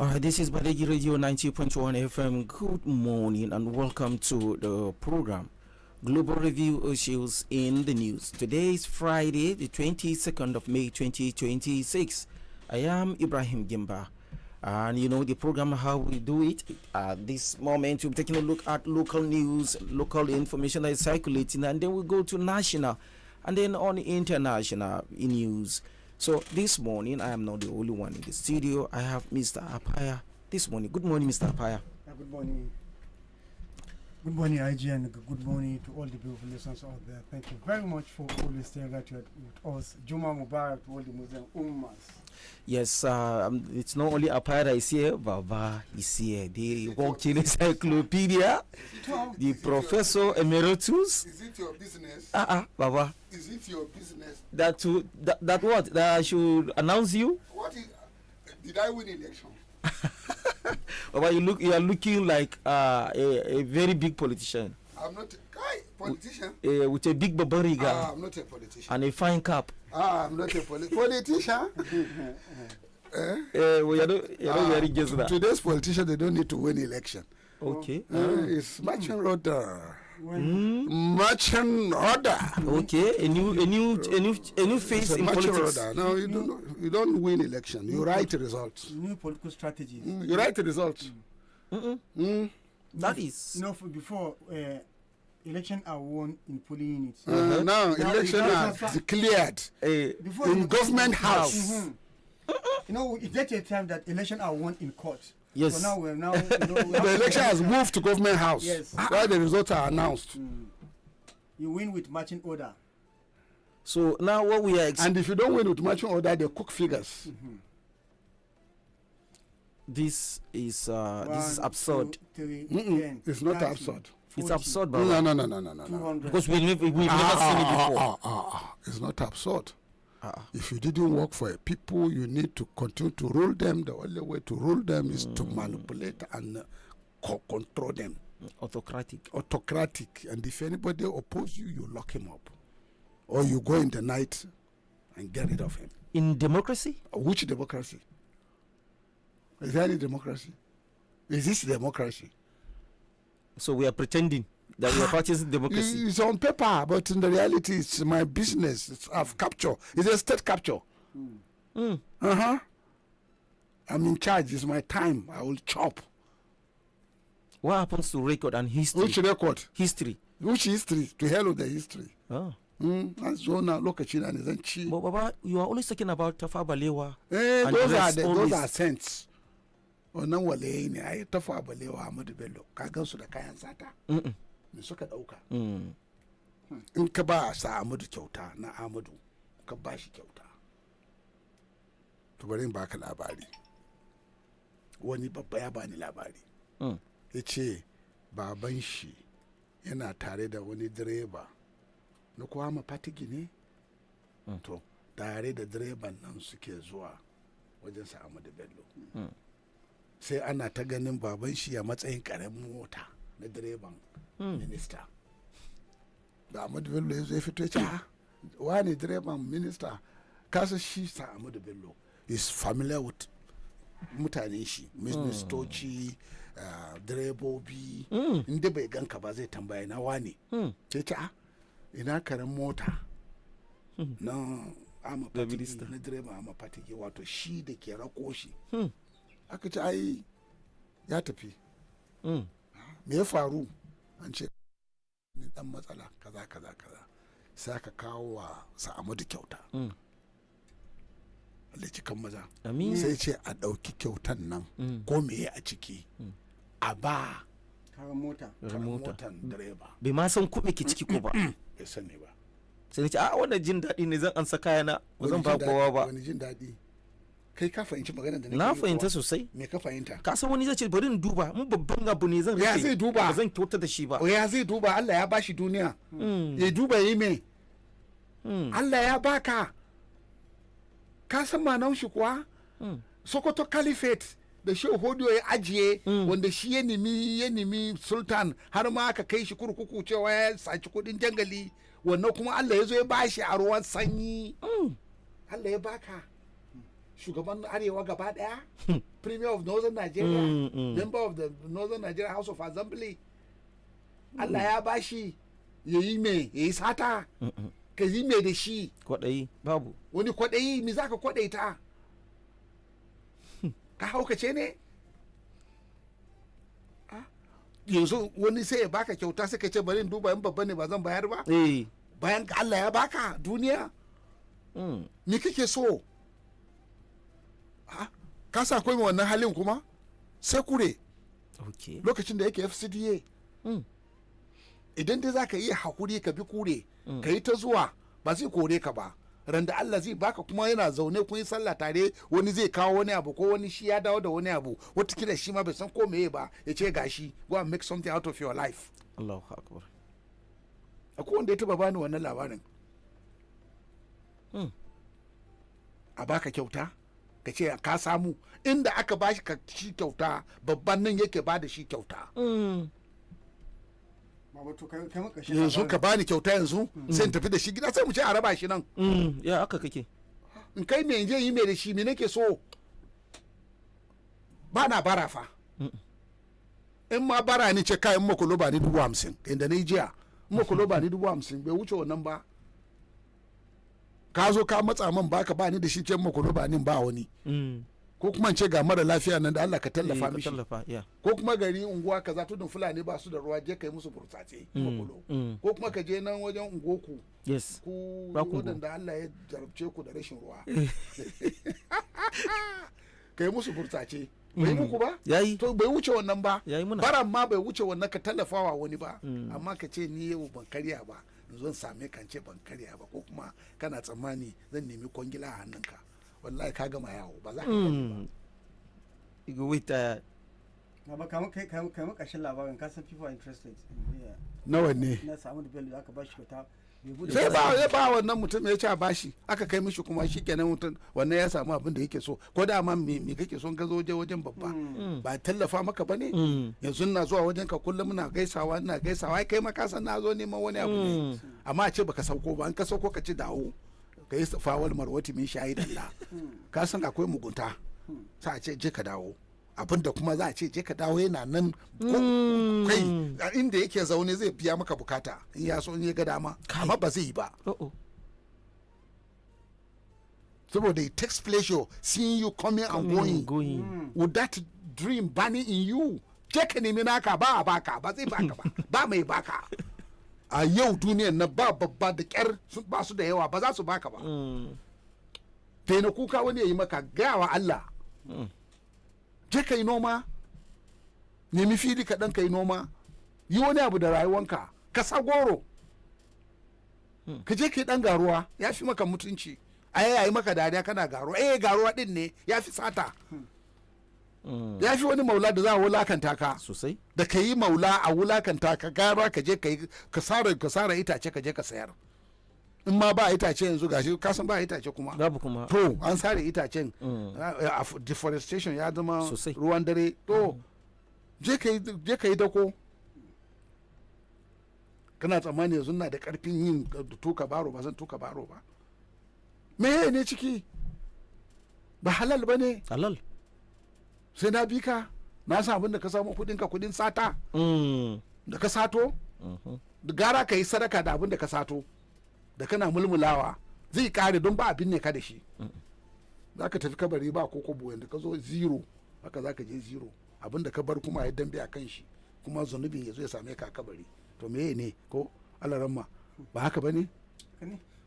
This is Badeggi Radio 90.1 FM. Good morning and welcome to the program Global Review Issues in the News. Today is Friday, the 22nd of May 2026. I am Ibrahim Gimba. And you know the program, how we do it. At this moment, we're taking a look at local news, local information that is circulating, and then we go to national and then on international news. So this morning, I am not the only one in the studio. I have Mr. Apaya this morning. Good morning, Mr. Apaya. Good morning. Good morning, IG, and good morning to all the beautiful listeners out there. Thank you very much for always staying right here with us. Juma Mubarak to all the Muslim Ummas. Yes, it's not only Apaya that is here, Baba is here. The walking encyclopedia, the Professor Emeritus. Is it your business? Baba. Is it your business? That what? That I should announce you? What is? Did I win election? Baba, you are looking like a very big politician. I'm not a politician. With a big babariga. I'm not a politician. And a fine cap. I'm not a politician. Well, you're not very just that. Today's politicians, they don't need to win election. Okay. It's marching order. Marching order. Okay. A new face in politics. Order. No, you don't win election. You write results. New political strategies. You write the results. That is. Before election are won in polling units. Now election are declared in government house. It gets a time that election are won in court. Yes. So now the election has moved to government house. Yes. Where the results are announced. You win with marching order. So now what we are and if you don't win with marching order, they cook figures. This is absurd. 2, 3, 10, it's not 30, absurd. 40. It's absurd, Baba. No. Because we've never seen it before. It's not absurd. If you didn't work for a people, you need to continue to rule them. The only way to rule them is to manipulate and control them. Autocratic. And if anybody opposes you, you lock him up. Or you go in the night and get rid of him. In democracy? Which democracy? Is there any democracy? Is this democracy? So we are pretending that we are practicing democracy. It's on paper, but in the reality, it's my business. It's capture. It's a state capture. I'm in charge. It's my time. I will chop. What happens to record and history? Which record? History. Which history? To hell with the history. That's one. Look at China and then But Baba, you are always talking about Tafa Balewa. Those are saints. Wannan walaye ne ai Tafa Balewa Ahmadu Bello ka gansu da kayan sata me suka dauka in ka ba sa Ahmadu kyauta na Ahmadu ka ba shi kyauta to bari in baka labari wani babba ya bani labari yace baban shi yana tare da wani direba na kuma fatigi ne to tare da direban nan suke zuwa wajen sa Ahmadu Bello sai ana ta ganin baban shi a matsayin karamin mota na direban minista da Ahmadu Bello ya zo ya fito ya ce wani direban minista kasa shi sa Ahmadu Bello is familiar with mutanen shi ministoci direbobi inda bai ganka ba zai tambaya na wani ce ina karamin mota na ama patiki na direban ama patiki wato shi da ke rako shi aka ce ai ya tafi me ya faru an ce ni dan matsala kaza sai aka kawo wa Sa'amadu kyauta kan maza sai ce a ɗauki kyautan nan ko meye a ciki a ba karan motan direba bai ma san kuɗi ke ciki ko ba bai sani ba sai ce wannan jin daɗi ne zan ansa kayana ba zan ba kowa ba. Wani jin daɗi kai ka fahimci magana da na fahimta sosai. Me ka fahimta? Ka san wani zai ce bari in duba mun babban abu ne zan rike. Ya zai duba? Ba zan kyauta da shi ba. Ya zai duba? Allah ya bashi duniya. Ya duba yi me? Allah ya baka. Ka san manan shi kuwa? Sokoto Caliphate da Shehu Hodiyo ya ajiye wanda shi ya nemi sultan har ma aka kai shi kurkuku cewa ya saci kudin jangali wannan kuma Allah ya zo ya bashi a ruwan sanyi. Allah ya baka. shugaban arewa gaba daya premier of northern Nigeria member of the northern Nigeria House of Assembly Allah ya bashi yayi me yayi sata ka yi me da shi kwaɗayi babu wani kwaɗayi mi zaka kwaɗaita ka haukace ne yanzu wani sai ya baka kyauta sai ka ce bari in duba in babba ne ba zan bayar ba bayan Allah ya baka duniya me kake so ka sa akwai wannan halin kuma sai kure lokacin da yake FCDA idan dai za ka iya hakuri ka bi kure ka yi ta zuwa ba zai kore ka ba randa Allah zai baka kuma yana zaune kun yi sallah tare wani zai kawo wani abu ko wani shi ya dawo da wani abu watakila shi ma bai san ko meye ba ya ce gashi go and make something out of your life. Allahu akbar. Akwai wanda ya taba bani wannan labarin a baka kyauta ka ce ka samu inda aka bashi ka shi kyauta babban nan yake ba da shi kyauta yanzu ka bani kyauta yanzu sai in tafi da shi gida sai mu ce a raba shi nan ya aka kake in kai me je yi me da shi me nake so ba na bara fa in ma bara ni ce kayan makolo ba ni 50,000 inda ni jiya makolo ba ni 50,000 bai wuce wannan ba ka zo ka matsa man baka ba ni da shi ce makolo ba ni ba wani ko kuma ce ga mara lafiya nan da Allah ka tallafa mishi ko kuma gari unguwa kaza tudun fulani ba su da ruwa je kai musu burtsatse ko kuma ka je nan wajen ungoku yes ku wadanda Allah ya jarabce ku da rashin ruwa kai musu burtsatse bai muku ba yayi to bai wuce wannan ba muna baran ma bai wuce wannan ka tallafawa wani ba amma ka ce ni yau ban karya ba zan same kan ce ban karya ba ko kuma kana tsammani zan nemi kwangila a hannunka wallahi ka gama yawo ba za ka gani ba go with ba kamar kai kashin labarin ka san people are interested nawa ne na samu da bello da aka bashi kyauta sai ba wannan mutum ya ce a bashi aka kai mishi kuma shi kenan mutum wannan ya samu abin da yake so ko da ma me kake son ka zo wajen babba ba tallafa maka bane yanzu na zuwa wajen ka kullum ina gaisawa kai ma ka san na zo neman wani abu ne amma a ce baka sauko ba an ka sauko ka ci dawo ka yi fawal marwati min shahidallah ka san akwai mugunta sai a ce je ka dawo abinda kuma za a ce je ka dawo yana nan kai inda yake zaune zai biya maka bukata in ya so in ya ga dama amma ba zai yi ba saboda it takes pleasure seeing you coming and going with that dream burning in you je ka nemi naka ba a baka ba zai baka ba mai baka a yau duniyan na ba babba da kyar ba su da yawa ba za su baka ba na kuka wani ya yi maka gawa Allah je ka yi noma nemi fili kaɗan ka yi noma yi wani abu da rayuwanka ka sa goro ka je ka yi ɗan garuwa ya fi maka mutunci a yayi maka dariya kana garuwa garuwa ɗin ne ya fi sata ya fi wani maula da za a wulakanta ka sosai da ka yi maula a wulakanta ka gara ka je ka sara itace ka je ka sayar in ma ba itace yanzu gashi kasan ba itace kuma babu kuma to an sare itacen deforestation ya zama ruwan dare to je ka yi dako kana tsammani yanzu na da karfin yin tuka baro ba zan tuka baro ba me ne ciki ba halal ba ne halal sai na bi ka na san abin da ka samu kudin sata da ka sato gara ka yi sadaka da abin da ka sato da kana mulmulawa zai kare don ba abin ne ka da shi za ka tafi kabari ba ko kobo yadda ka zo zero haka za ka je zero abin da ka bar kuma ya dambe a kan shi kuma zunubin ya zo ya same ka kabari to me ne ko alaramma ba haka ba ne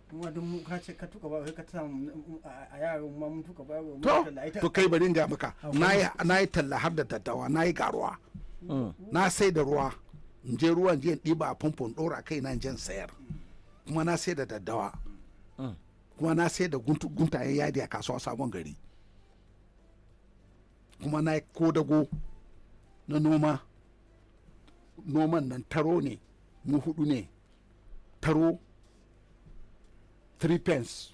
kuma don ka ce ka tuka ba ka samu a yaron ma mun tuka ba to kai bari ga maka na yi talla har da daddawa na yi garuwa na sai da ruwa in je ruwan je ɗiba a famfon ɗora kai na jan sayar kuma na sai da daddawa kuma na sai da guntayen yadi a kasuwa sabon gari kuma na yi kodago na noman nan taro ne mu 4 ne taro 3 pence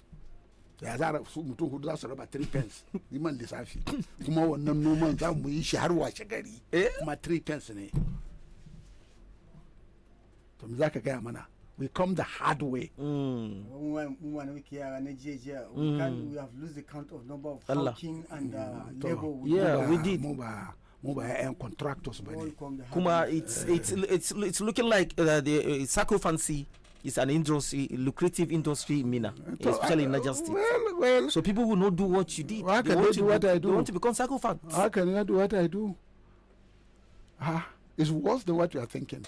ya zara su mutum 4 za su raba 3 pence liman lissafi kuma wannan noman za mu yi shi har washe gari kuma 3 pence ne to me za ka gaya mana we come the hard way. We have lost the count of number of hawking and labor. We did. And contractors. Kuma, it's looking like the Sako fancy is an industry, lucrative industry in Mina, especially in Niger State. Well, so people will not do what you did. How can they do what I do? They want to become Sako fans. How can I do what I do? It's worse than what you are thinking.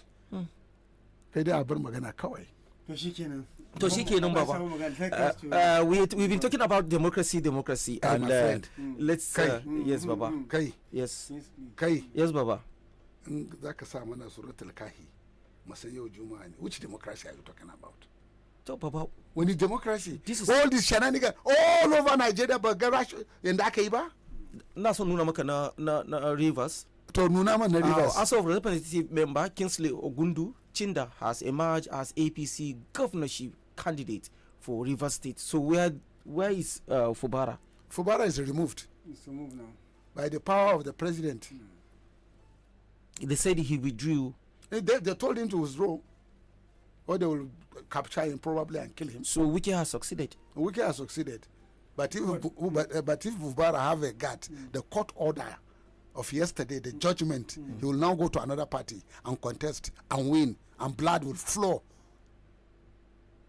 We've been talking about democracy, and let's yes, Baba. Yes, yes, Baba. Which democracy are you talking about? Talk about when it's democracy, this is all this shenanigans all over Nigeria, but garage in Dakaiba. Naso nuna maka na Rivers. To nuna ma na Rivers. As of representative member Kingsley Ogundu Chinda has emerged as APC governorship candidate for Rivers State. So where is Fubara? Fubara is removed. It's removed now by the power of the president. They said he withdrew. They told him to withdraw, or they will capture him probably and kill him. So Wiki has succeeded. Wiki has succeeded, but if Fubara have a gut, the court order of yesterday, the judgment, he will now go to another party and contest and win, and blood will flow.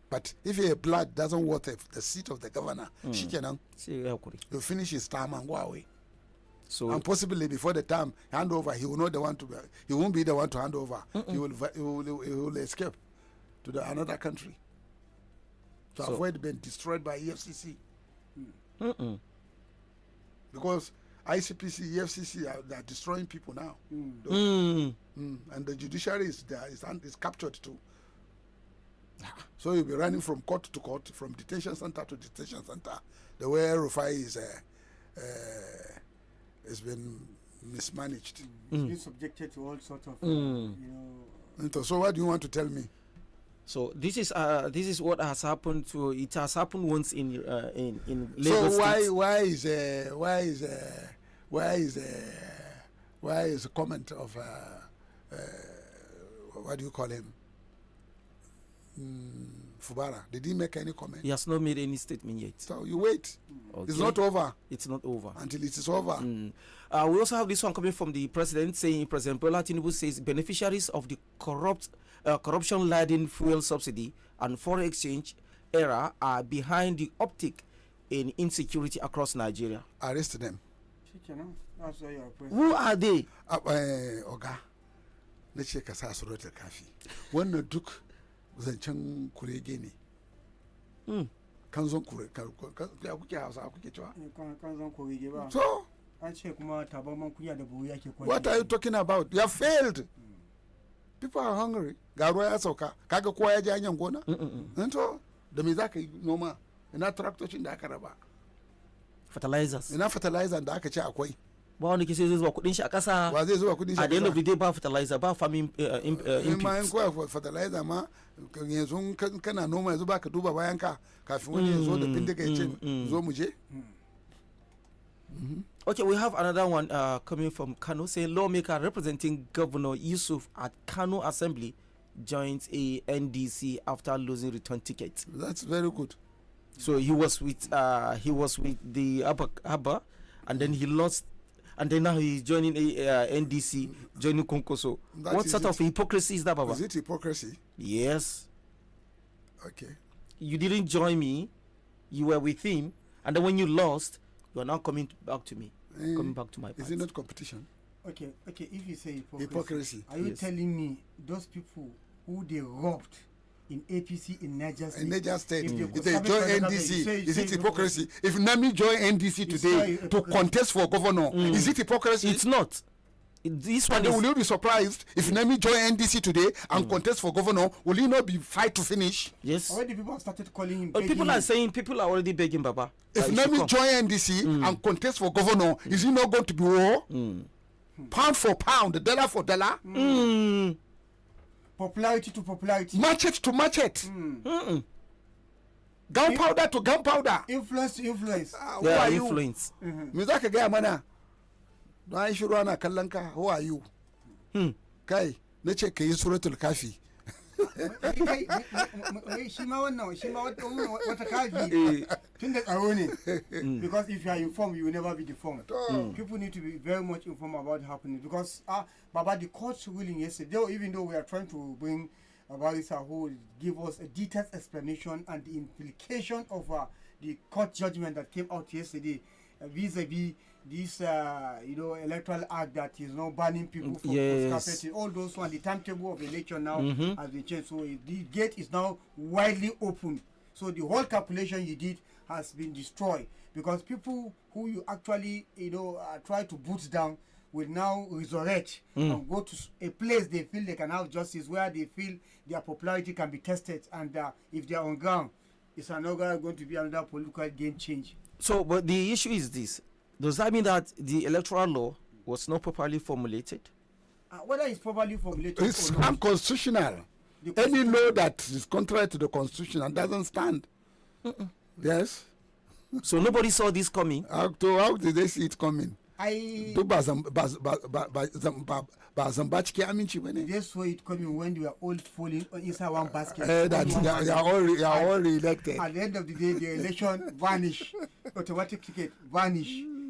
But if a blood doesn't worth the seat of the governor, he'll finish his term and go away. So and possibly before the time hand over, he will not the one to. He won't be the one to hand over. He will escape to another country to avoid being destroyed by EFCC. Because ICPC, EFCC are destroying people now, and the judiciary is captured too. So you'll be running from court to court, from detention center to detention center. The way Rufai has been mismanaged. It's been subjected to all sorts of, So what do you want to tell me? So this is what has happened to. It has happened once in Lagos. So why is a comment of what do you call him? Fubara, did he make any comment? He has not made any statement yet. So you wait. Okay. It's not over. It's not over. Until it is over. We also have this one coming from the president saying, President Bola Tinubu says beneficiaries of the corruption-laden fuel subsidy and foreign exchange era are behind the uptick in insecurity across Nigeria. Arrest them. Who are they? Oga, let's check us out the coffee. When the Duke zancen kurege ne kanzon kurege ya kuke hausa kuke cewa kanzon kurege ba so an ce kuma tabarman kuya da buhu yake kwai. What are you talking about? You have failed. People are hungry. Ga ruwa ya sauka kaga kowa ya je hanyar gona to da me zaka yi noma? Ina tractocin da aka raba, fertilizers, ina fertilizer da aka ce akwai. Ba wanda ke sai zai zuba kudin shi a kasa. Ba zai zuba kudin shi a kasa. At the end of the day ba fertilizer, ba farming inputs. Ma in koya fertilizer ma yanzu kana noma yanzu baka duba bayan ka kafin wani ya zo da bindiga ya ce zo mu je. Okay, we have another one coming from Kano saying lawmaker representing Governor Yusuf at Kano Assembly joins a NDC after losing return ticket. That's very good. So he was with the Abba, and then he lost. And then now he's joining a NDC, joining Konkoso. What sort of hypocrisy is that, Baba? Is it hypocrisy? Yes. Okay. You didn't join me. You were with him. And then when you lost, you are now coming back to me. Coming back to my party. Is it not competition? Okay. If you say hypocrisy. Are you telling me those people who they robbed in APC in Niger State? If they join NDC, is it hypocrisy? If Nami join NDC today to contest for governor, is it hypocrisy? It's not. This one will you be surprised if Nami join NDC today and contest for governor? Will he not be fight to finish? Yes. Already people have started calling him. People are saying people are already begging Baba. If Nami join NDC and contest for governor, is he not going to be war? Pound for pound, dollar for dollar. Popularity to popularity. Machete to machete. Gunpowder to gunpowder. Influence to influence. Who are you? Influence. Me za ka gaya mana? Don shiru ana kallon ka. Who are you? Kai, na ce ka yi suratul kafi. shi ma wata kaji tun da tsaro ne, because if you are informed you will never be deformed. People need to be very much informed about what's happening, because Baba, the court's ruling yesterday, even though we are trying to bring Barrister who will give us a detailed explanation and the implication of the court judgment that came out yesterday vis-a-vis this electoral act that is now banning people from participating. All those ones, the timetable of election now has been changed, so the gate is now widely open. So the whole calculation you did has been destroyed, because people who you actually try to boot down will now resurrect and go to a place they feel they can have justice, where they feel their popularity can be tested, and if they are on ground, it's going to be another political game change. So, but the issue is this: does that mean that the electoral law was not properly formulated? Whether it's properly formulated, it's unconstitutional. Any law that is contrary to the constitution and doesn't stand. Yes. So nobody saw this coming. How did they see it coming? They saw it coming when they were all falling inside one basket. They are all re-elected. At the end of the day, the election vanish. Automatic ticket vanish.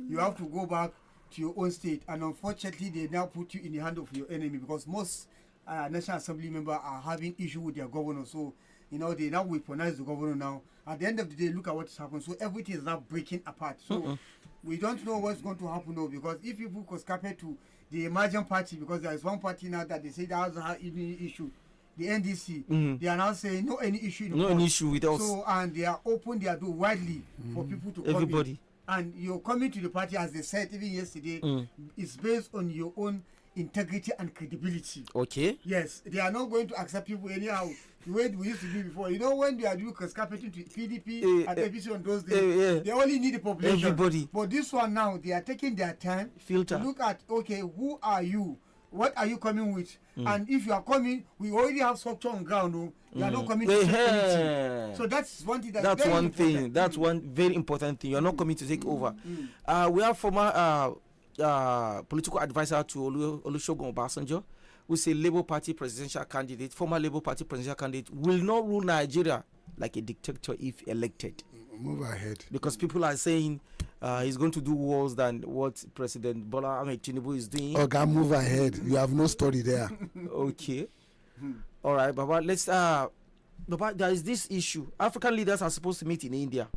You have to go back to your own state, and unfortunately, they now put you in the hand of your enemy, because most National Assembly members are having issue with their governor. So, they now weaponize the governor now. At the end of the day, look at what's happened. So everything is now breaking apart. So we don't know what's going to happen now, because if people conscripted to the emerging party, because there is one party now that they say that doesn't have any issue, the NDC, they are now saying no any issue. No any issue with us. So, and they are open their door widely for people to come everybody in. And you're coming to the party, as they said even yesterday, is based on your own integrity and credibility. Okay. Yes, they are not going to accept people anyhow. The way we used to do before. When they are doing conscripting to PDP and APC on those days, they only need the population. Everybody. But this one now, they are taking their time filter. To look at, okay, who are you? What are you coming with? And if you are coming, we already have structure on ground. You are not coming to take anything. So that's one thing. That's one thing. That's one very important thing. You are not coming to take over. We have former political advisor to Olusegun Obasanjo, who is a Labour Party presidential candidate, former Labour Party presidential candidate, will not rule Nigeria like a dictator if elected. Move ahead. Because people are saying he's going to do worse than what President Bola Ahmed Tinubu is doing. Okay, move ahead. You have no story there. Okay. All right, Baba. Baba, there is this issue. African leaders are supposed to meet in India,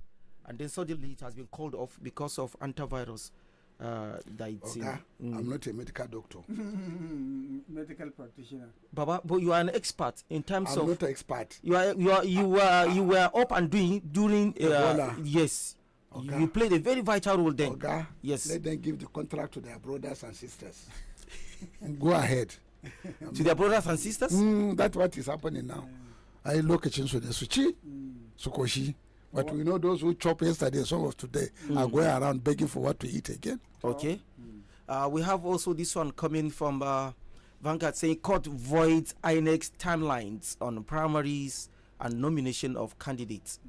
and then suddenly it has been called off because of antivirus. I'm not a medical doctor. Medical practitioner. Baba, but you are an expert in terms of. I'm not an expert. You were up and doing during. Yes. Okay. You played a very vital role then. Okay. Yes. Let them give the contract to their brothers and sisters. Go ahead. To their brothers and sisters. That's what is happening now. I look at Suchi, Sukoshi. But we know those who chop yesterday, some of today, are going around begging for what to eat again. Okay. We have also this one coming from Vanguard saying court voids INEC's timelines on primaries and nomination of candidates.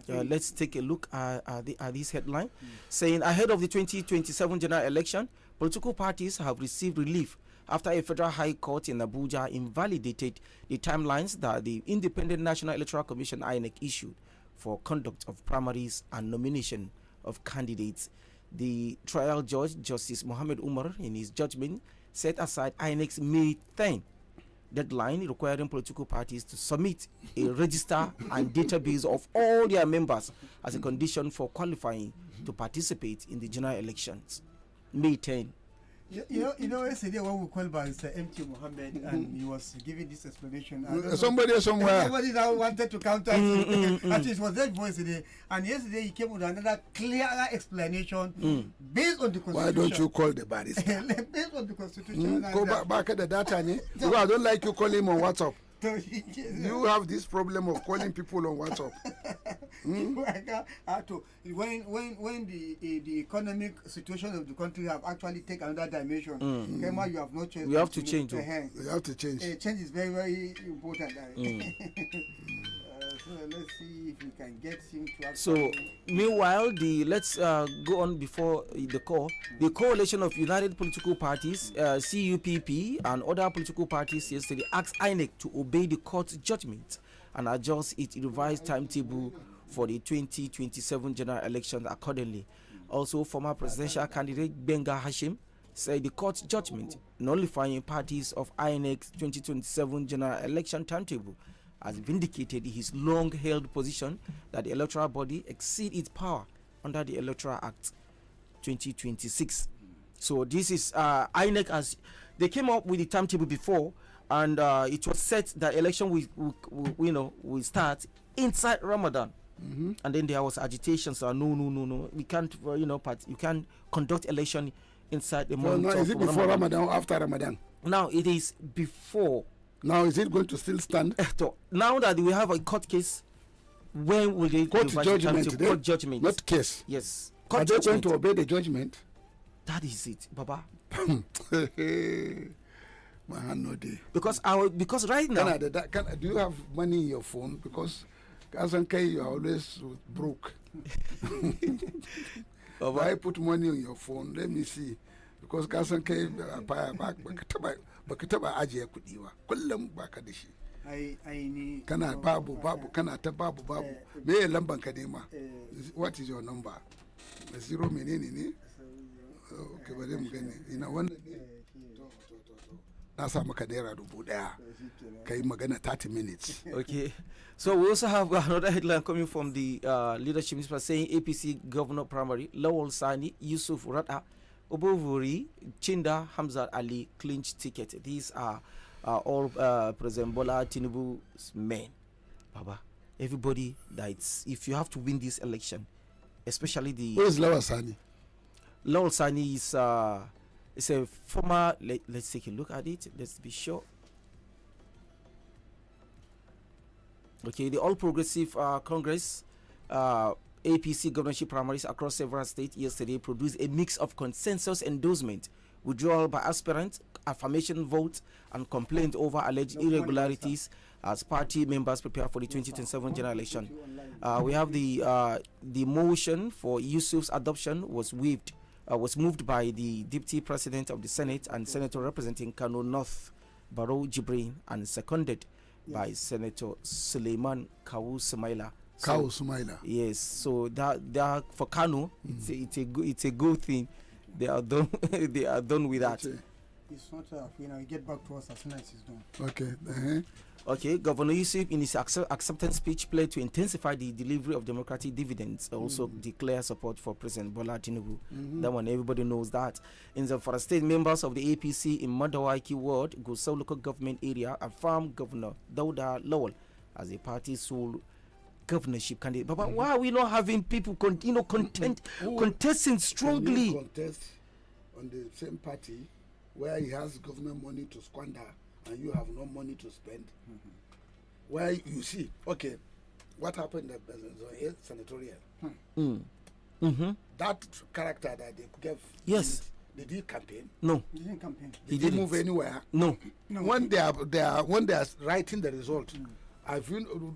Let's take a look at this headline. Saying ahead of the 2027 general election, political parties have received relief after a federal high court in Abuja invalidated the timelines that the Independent National Electoral Commission INEC issued for conduct of primaries and nomination of candidates. The trial judge, Justice Mohammed Umar, in his judgment, set aside INEC's May 10 deadline requiring political parties to submit a register and database of all their members as a condition for qualifying to participate in the general elections. May 10. Yesterday when we called by Mr. M.T. Mohammed and he was giving this explanation. Somebody somewhere. Somebody that wanted to counter it. Actually, it was that voice today. And yesterday he came with another clearer explanation based on the Constitution. Why don't you call the barrister? Based on the Constitution. Go back at the data. Because I don't like you calling him on WhatsApp. You have this problem of calling people on WhatsApp. When the economic situation of the country have actually taken another dimension, Kema, you have no choice. We have to change. You have to change. Change is very, very important. let's see if we can get him to actually. So, meanwhile, let's go on before the call. The Coalition of United Political Parties, CUPP, and other political parties yesterday asked INEC to obey the court's judgment and adjust its revised timetable for the 2027 general election accordingly. Also, former presidential candidate Benga Hashim said the court's judgment nullifying parties of INEC's 2027 general election timetable has vindicated his long-held position that the electoral body exceed its power under the Electoral Act 2026. So this is INEC, as they came up with the timetable before, and it was set that election will start inside Ramadan. And then there was agitation. So no, we can't, you can't conduct election inside the month. No, is it before Ramadan or after Ramadan? Now it is before. Now is it going to still stand? Now that we have a court case, when will they court judgment? Court judgment, not case. Yes. Are they going to obey the judgment? That is it, Baba. Because right now, do you have money in your phone? Because Kazankai, you are always broke. Why put money on your phone? Let me see. Because Kazankai, bakitaba ajiye kudi wa kullum baka da shi. Ai kana babu kana ta babu me lamban ka ne ma? What is your number? Zero menene ne? Okay, bari mu gani. Ina wannan ne. Na sa maka naira 1000 kai magana 30 minutes. Okay. So we also have another headline coming from the leadership saying APC governor primary Lawal Sani Yusuf Rata Obovuri Chinda Hamza Ali clinched ticket. These are all President Bola Tinubu's men. Baba, everybody that's, if you have to win this election, especially the. Who is Lawal Sani? Lawal Sani is a former. Let's take a look at it. Let's be sure. Okay, the All Progressive Congress APC governorship primaries across several states yesterday produced a mix of consensus endorsement, withdrawal by aspirants, affirmation vote, and complaint over alleged irregularities as party members prepare for the 2027 general election. We have the motion for Yusuf's adoption was moved by the Deputy President of the Senate and Senator representing Kano North, Barrow Jibrin, and seconded by Senator Suleiman Kawu Sumaila. Yes, so that for Kano, it's a good thing. They are done. They are done with that. It's not get back to us as soon as it's done. Okay. Okay, Governor Yusuf in his acceptance speech pledged to intensify the delivery of democratic dividends, also declare support for President Bola Tinubu. That one, everybody knows that. In the for state members of the APC in Madawaki ward, Gusau local government area, affirmed Governor Dauda Lawal as a party sole governorship candidate. But why are we not having people contesting strongly? Can you contest on the same party where he has government money to squander and you have no money to spend? Where you see, okay, what happened at the senatorial? That character that they gave. Yes. Did he campaign? No. He didn't campaign. Did he move anywhere? No. When they are writing the result,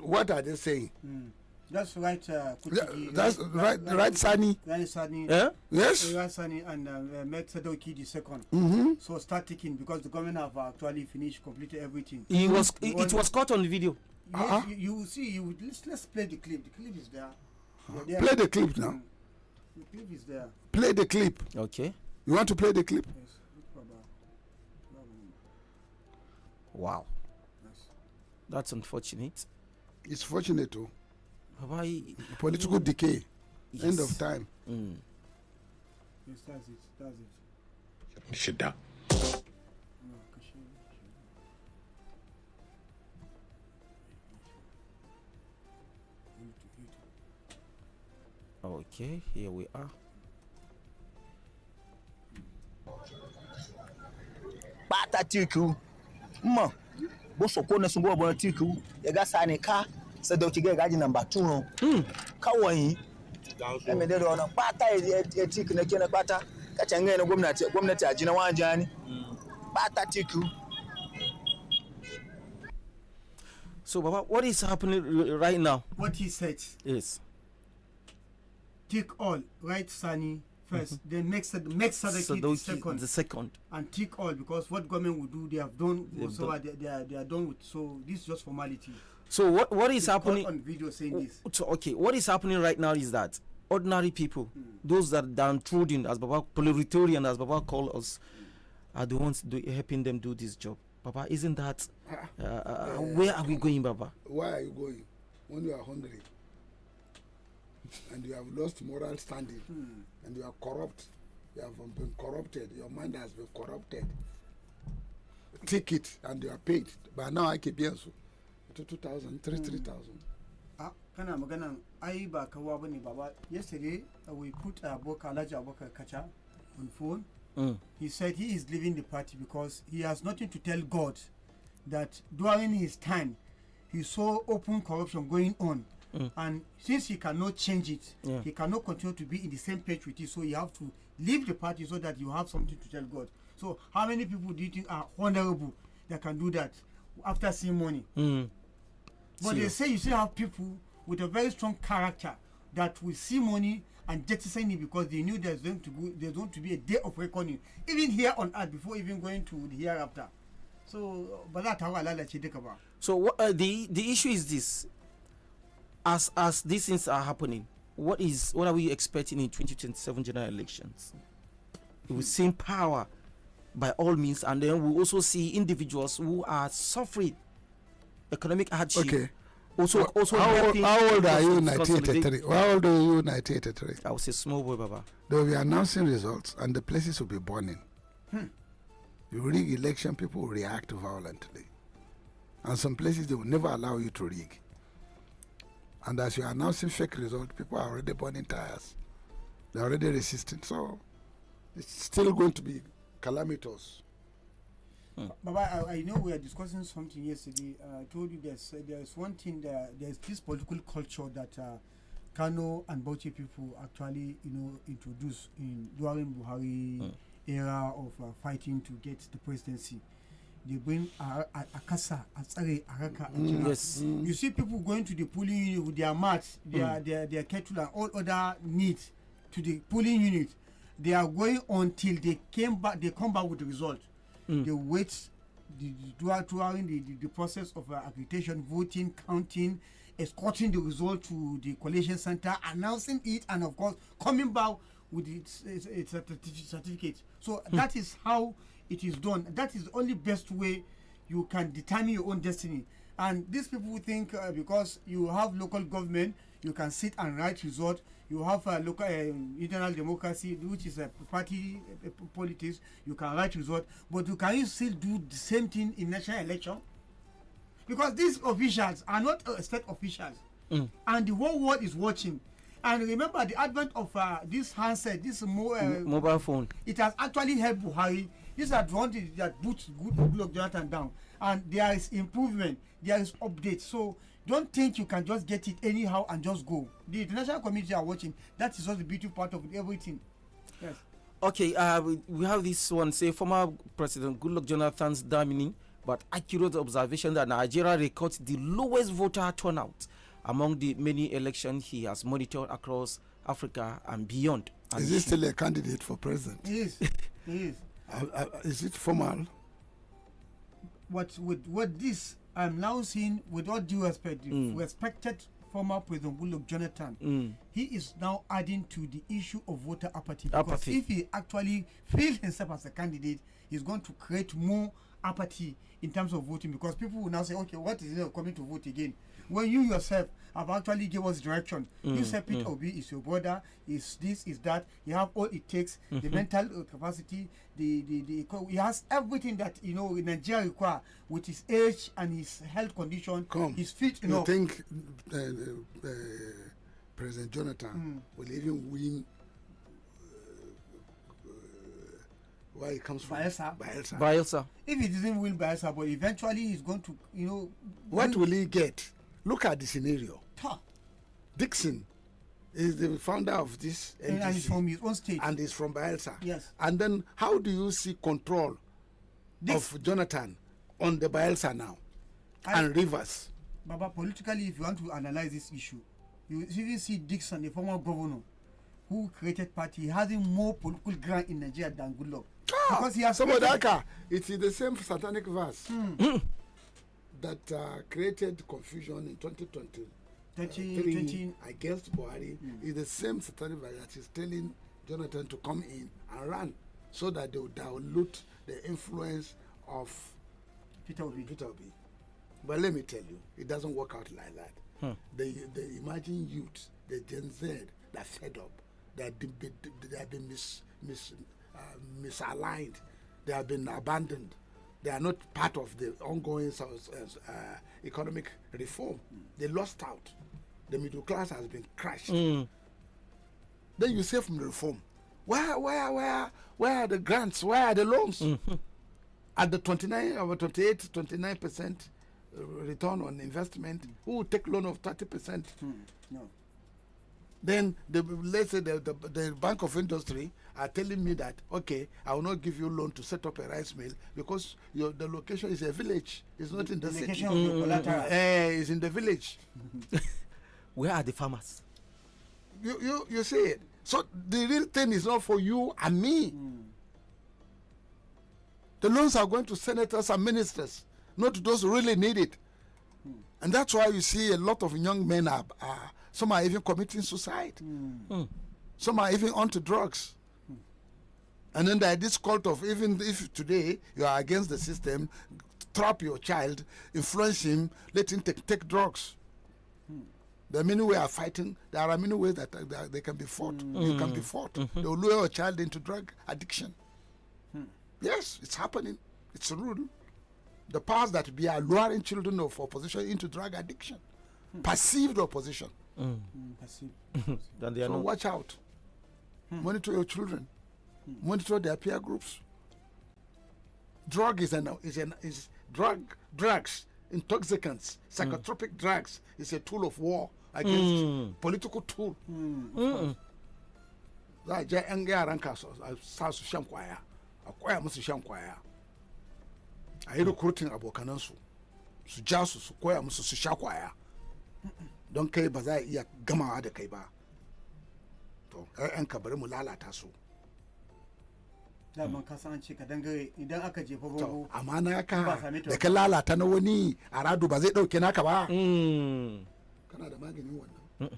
what are they saying? That's right. That's right, Sani. Sani. Yes. Sani and Sadoki the second. So start taking because the government have actually completed everything. It was caught on the video. Yes, you see. Let's play the clip. The clip is there. Play the clip now. The clip is there. Play the clip. Okay. You want to play the clip? Yes. Wow. That's unfortunate. It's fortunate too. Political decay. Yes. End of time. Yes, that's it. Shida. Okay, here we are. Bata tiku. Bosoko na sumbo bona tiku. Yaga sani ka Sadoki gaji number 2 no. Kawai. Eme de ona bata e tiku na kena bata. Kacha ngai na gwamnati ajina wanja ni. Bata tiku. So, Baba, what is happening right now? What he said. Yes. Take all, right, Sani first, then make Sadaki the second. And take all, because what government will do, they have done. They are done with. So this is just formality. So what is happening on video saying this? So okay, what is happening right now is that ordinary people, those that are downtrodden, as Baba, proletarian, as Baba call us, are the ones helping them do this job. Baba, isn't that where are we going, Baba? Why are you going when you are hungry and you have lost moral standing and you are corrupt? You have been corrupted. Your mind has been corrupted. Take it and you are paid. But now I keep to 2,000, 3,000. Kana magana ai ba kawa bane baba. Yesterday we put Alaji Abubakar Kacha on phone. He said he is leaving the party because he has nothing to tell God that during his time he saw open corruption going on, and since he cannot change it, he cannot continue to be in the same page with it, so you have to leave the party so that you have something to tell God. So how many people do you think are honorable that can do that after seeing money? But they say you still have people with a very strong character that will see money and jettison it because they knew there's going to be a day of reckoning, even here on earth, before even going to the hereafter. So, but that's how Allah let you think about. So what the issue is this: as these things are happening, what are we expecting in 2027 general elections? We will see power by all means, and then we also see individuals who are suffering economic hardship. Okay. Also, how old are you in 1983? How old are you in 1983? I was a small boy, Baba. They will be announcing results and the places will be burning. You rig election, people will react violently. And some places they will never allow you to rig. And as you're announcing fake results, people are already burning tires. They're already resisting. So it's still going to be calamitous. Baba, I know we are discussing something yesterday. I told you there's one thing there's this political culture that Kano and Bauchi people actually introduced during Buhari era of fighting to get the presidency. They bring Akasa, Asare, Araka. Yes. You see people going to the polling unit with their mats, their kettle and all other needs to the polling unit. They are going until they come back with the result. They wait during the process of accreditation, voting, counting, escorting the result to the collation center, announcing it, and of course coming back with its certificate. So that is how it is done. That is the only best way you can determine your own destiny. And these people think because you have local government, you can sit and write result. You have local internal democracy, which is a party politics. You can write result, but you can still do the same thing in national election, because these officials are not state officials, and the whole world is watching. And remember the advent of this handset, this mobile phone. It has actually helped Buhari. These are the ones that boots Goodluck Jonathan down, and there is improvement, there is update. So don't think you can just get it anyhow and just go. The international community are watching. That is just the beautiful part of everything. Yes. Okay, we have this one. Say former President Goodluck Jonathan's damning but accurate observation that Nigeria records the lowest voter turnout among the many elections he has monitored across Africa and beyond. And is he still a candidate for president? He is. He is. Is it formal? What this I'm now seeing, with all due respect, respected former President Goodluck Jonathan, he is now adding to the issue of voter apathy. Because if he actually feels himself as a candidate, he's going to create more apathy in terms of voting, because people will now say, okay, what is it coming to vote again? When you yourself have actually given us direction, you say Peter Obi is your brother, is this, is that, you have all it takes, the mental capacity, he has everything that Nigeria require with his age and his health condition, his fit. You think President Jonathan will even win where he comes from? Bayelsa. If he doesn't win Bayelsa, but eventually he's going to, what will he get? Look at the scenario. Dixon is the founder of this NDC, and he's from his own state, and he's from Bayelsa. Yes. And then how do you see control of Jonathan on the Bayelsa now and Rivers? Baba, politically, if you want to analyze this issue, you even see Dixon, the former governor, who created party, having more political ground in Nigeria than Goodluck. Because he has some of that. It is the same satanic verse that created confusion in 2020 against Buhari. Is the same satanic verse that is telling Jonathan to come in and run so that they will dilute the influence of Peter Obi. But let me tell you, it doesn't work out like that. The emerging youth, the Gen Z, they're fed up. They have been misaligned. They have been abandoned. They are not part of the ongoing economic reform. They lost out. The middle class has been crushed. Then you say from the reform, where are the grants? Where are the loans? At the 29% return on investment, who will take loan of 30%? No. Then let's say the Bank of Industry are telling me that, okay, I will not give you loan to set up a rice mill because the location is a village. It's not in the city. It's in the village. Where are the farmers? You see it. So the real thing is not for you and me. The loans are going to senators and ministers, not to those who really need it. And that's why you see a lot of young men some are even committing suicide. Some are even onto drugs. And then there is this cult of, even if today you are against the system, trap your child, influence him, let him take drugs. There are many ways of fighting. There are many ways that they can be fought. You can be fought. They will lure a child into drug addiction. Yes, it's happening. It's a rule. The powers that be are luring children of opposition into drug addiction. Perceived opposition. Then they are So not. watch out. Monitor your children. Monitor their peer groups. Drugs, psychotropic drugs is a tool of war against political tool. Za ja yan yaran kaso sa su shan kwaya, a koya musu shan kwaya. A yi recruiting abokanansu, su ja su koya musu su sha kwaya. Don kai ba za a iya gamawa da kai ba. To, ‘ya'yanka bari mu lalata su. Daman ka san ce ka dangare idan aka jefa bango. Amma na ka da ka lalata na wani a rado ba zai ɗauke naka ba. Kana da maganin wannan.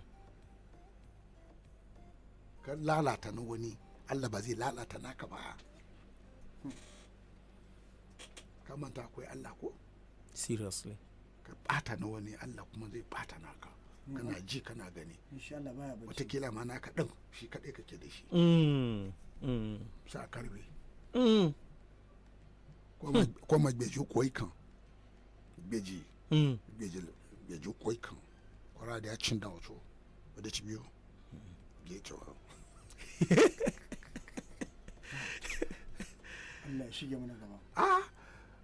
Ka lalata na wani, Allah ba zai lalata naka ba. Ka manta akwai Allah ko? Seriously. Ka ɓata na wani, Allah kuma zai ɓata naka. Kana ji kana gani. Inshallah baya bacci. Wataƙila ma naka ɗin shi kaɗai kake da shi. Sa karbe. Ko ma gbeji koi kan. Gbeji koi kan. Ora da ya cin da wato. Wadda ci biyo. Geto. Allah shige mana gaba.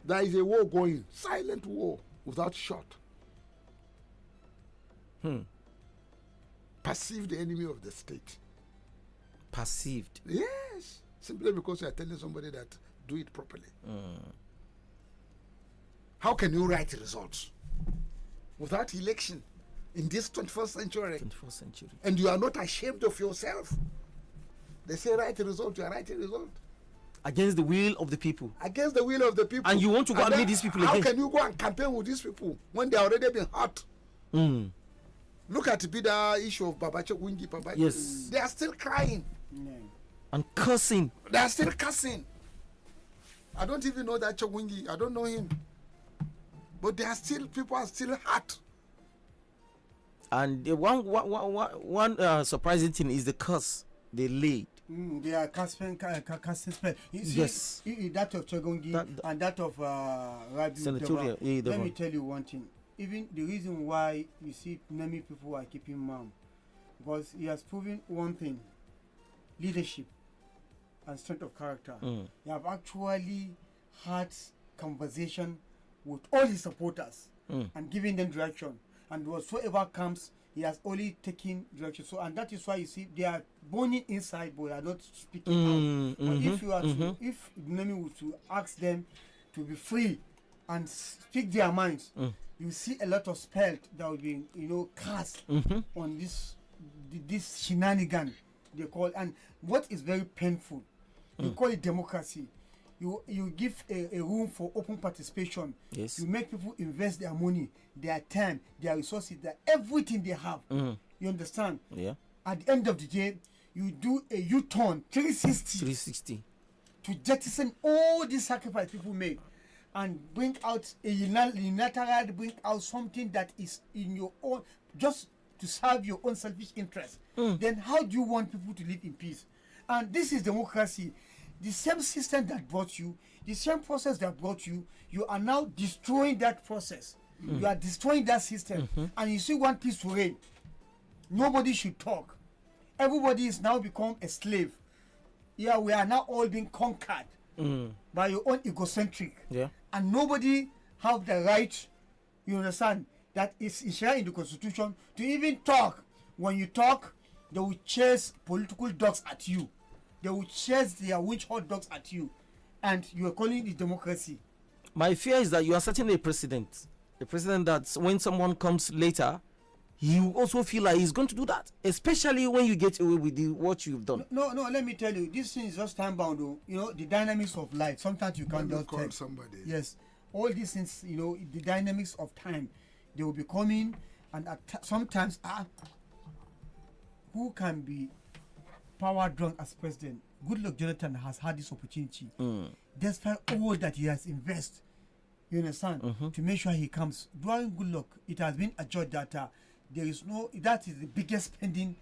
There is a war going, silent war without shot. Perceive the enemy of the state. Perceived. Yes, simply because you are telling somebody that do it properly. How can you write results without election in this 21st century? 21st century. And you are not ashamed of yourself. They say write a result, you are writing a result. Against the will of the people. Against the will of the people. And you want to go and meet these people how again? How can you go and campaign with these people when they already been hurt? Look at the issue of Babache Wingi. Yes. They are still crying. And cursing. They are still cursing. I don't even know that Chogwingi. I don't know him. But people are still hurt. And the one surprising thing is the curse they laid. They are casting spell. Yes. That of Chagongi and that of Senatorial. Let me tell you one thing. Even the reason why you see many people are keeping mum, because he has proven one thing: leadership and strength of character. He have actually had conversation with all his supporters and giving them direction. And whatsoever comes, he has only taken direction. So, and that is why you see they are burning inside, but they are not speaking out. But if you are if Nemi were to ask them to be free and speak their minds, you see a lot of spell that will be, cast on this shenanigan they call. And what is very painful, you call it democracy. You give a room for open participation. Yes. You make people invest their money, their time, their resources, everything they have. You understand? Yeah. At the end of the day, you do a U-turn 360 to jettison all these sacrifice people made and bring out a unilateral, bring out something that is in your own, just to serve your own selfish interest. Then how do you want people to live in peace? And this is democracy. The same system that brought you, the same process that brought you, you are now destroying that process. You are destroying that system. And you still want peace to reign. Nobody should talk. Everybody is now become a slave. Yeah, we are now all being conquered by your own egocentric. Yeah. And nobody have the right, you understand, that is enshrined in the constitution to even talk. When you talk, they will chase political dogs at you. They will chase their witch hot dogs at you. And you are calling it democracy. My fear is that you are setting a precedent that when someone comes later, he will also feel like he's going to do that, especially when you get away with what you've done. No, let me tell you, this thing is just time bound. The dynamics of life. Sometimes you can't just call somebody. Yes, all these things. The dynamics of time, they will be coming, and sometimes who can be power drunk as president? Goodluck Jonathan has had this opportunity, despite all that he has invested. You understand? To make sure he comes. During Goodluck, it has been adjudged that. That is the biggest spending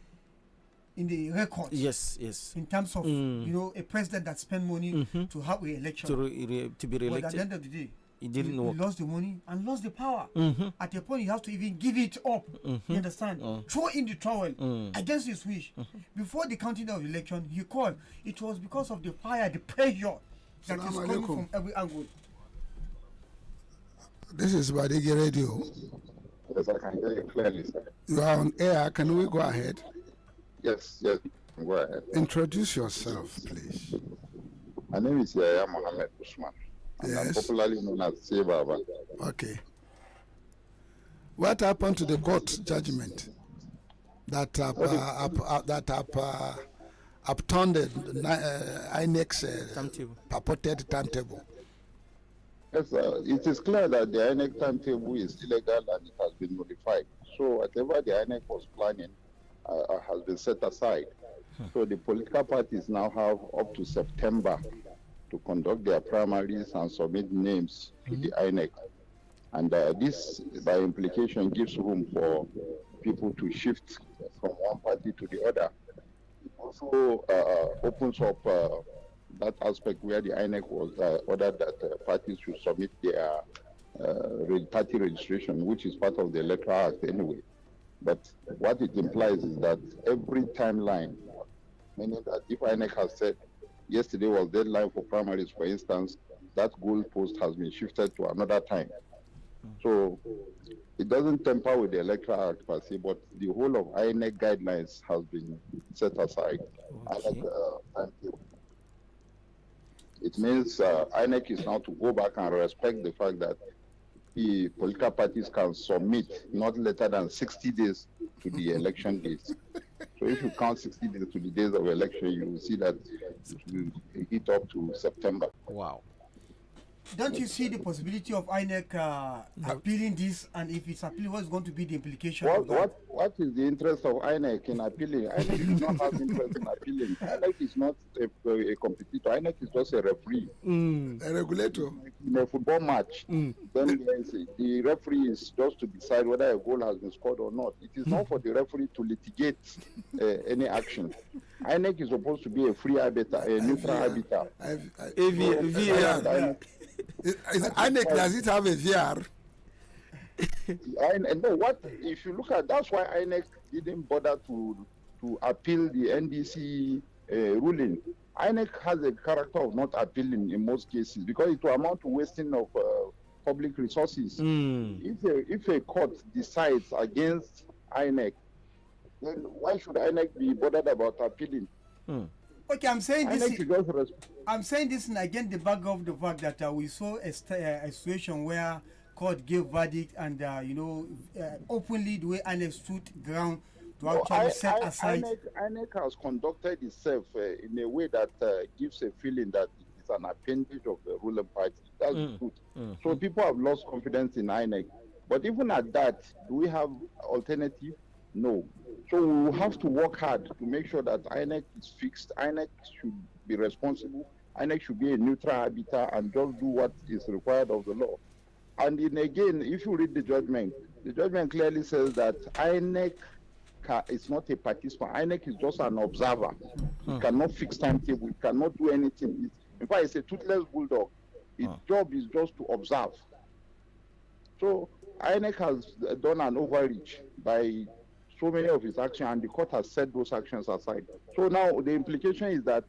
in the record. Yes. In terms of a president that spent money to have an election to be re-elected. But at the end of the day, he didn't know. He lost the money and lost the power. At a point, you have to even give it up. You understand? Throw in the towel against his wish. Before the counting of the election, he called. It was because of the fire, the pressure that is coming from every angle. This is Badeggi Radio. Yes, I can hear you clearly, sir. You are on air. Can we go ahead? Yes, go ahead. Introduce yourself, please. My name is Yahya Mohammed Usman. And I'm popularly known as Sebaba. Okay. What happened to the court judgment that upturned INEC's purported timetable? Yes, it is clear that the INEC timetable is illegal and it has been modified. So whatever the INEC was planning has been set aside. So the political parties now have up to September to conduct their primaries and submit names to the INEC. And this, by implication, gives room for people to shift from one party to the other. It also opens up that aspect where the INEC was ordered that parties should submit their party registration, which is part of the Electoral Act anyway. But what it implies is that every timeline, meaning that if INEC has said yesterday was deadline for primaries, for instance, that goalpost has been shifted to another time. So it doesn't tamper with the Electoral Act per se, but the whole of INEC guidelines has been set aside. Okay. It means INEC is now to go back and respect the fact that the political parties can submit not later than 60 days to the election dates. So if you count 60 days to the days of election, you will see that it will hit up to September. Wow. Don't you see the possibility of INEC appealing this? And if it's appealing, what's going to be the implication of that? What is the interest of INEC in appealing? INEC does not have interest in appealing. INEC is not a competitor. INEC is just a referee. A regulator. In a football match, then the referee is just to decide whether a goal has been scored or not. It is not for the referee to litigate any action. INEC is supposed to be a free arbiter, a neutral arbiter. INEC, does it have a VR? No, if you look at, that's why INEC didn't bother to appeal the NDC ruling. INEC has a character of not appealing in most cases because it will amount to wasting of public resources. If a court decides against INEC, then why should INEC be bothered about appealing? Okay, I'm saying this again the back of the fact that we saw a situation where court gave verdict and openly the way INEC stood ground to No, actually set aside. INEC has conducted itself in a way that gives a feeling that it is an appendage of the ruling party. That's the truth. So people have lost confidence in INEC. But even at that, do we have alternative? No. So we will have to work hard to make sure that INEC is fixed. INEC should be responsible. INEC should be a neutral arbiter and just do what is required of the law. And again, if you read the judgment clearly says that INEC is not a participant. INEC is just an observer. It cannot fix timetable. It cannot do anything. In fact, it's a toothless bulldog. Its job is just to observe. So INEC has done an overreach by so many of its actions, and the court has set those actions aside. So now the implication is that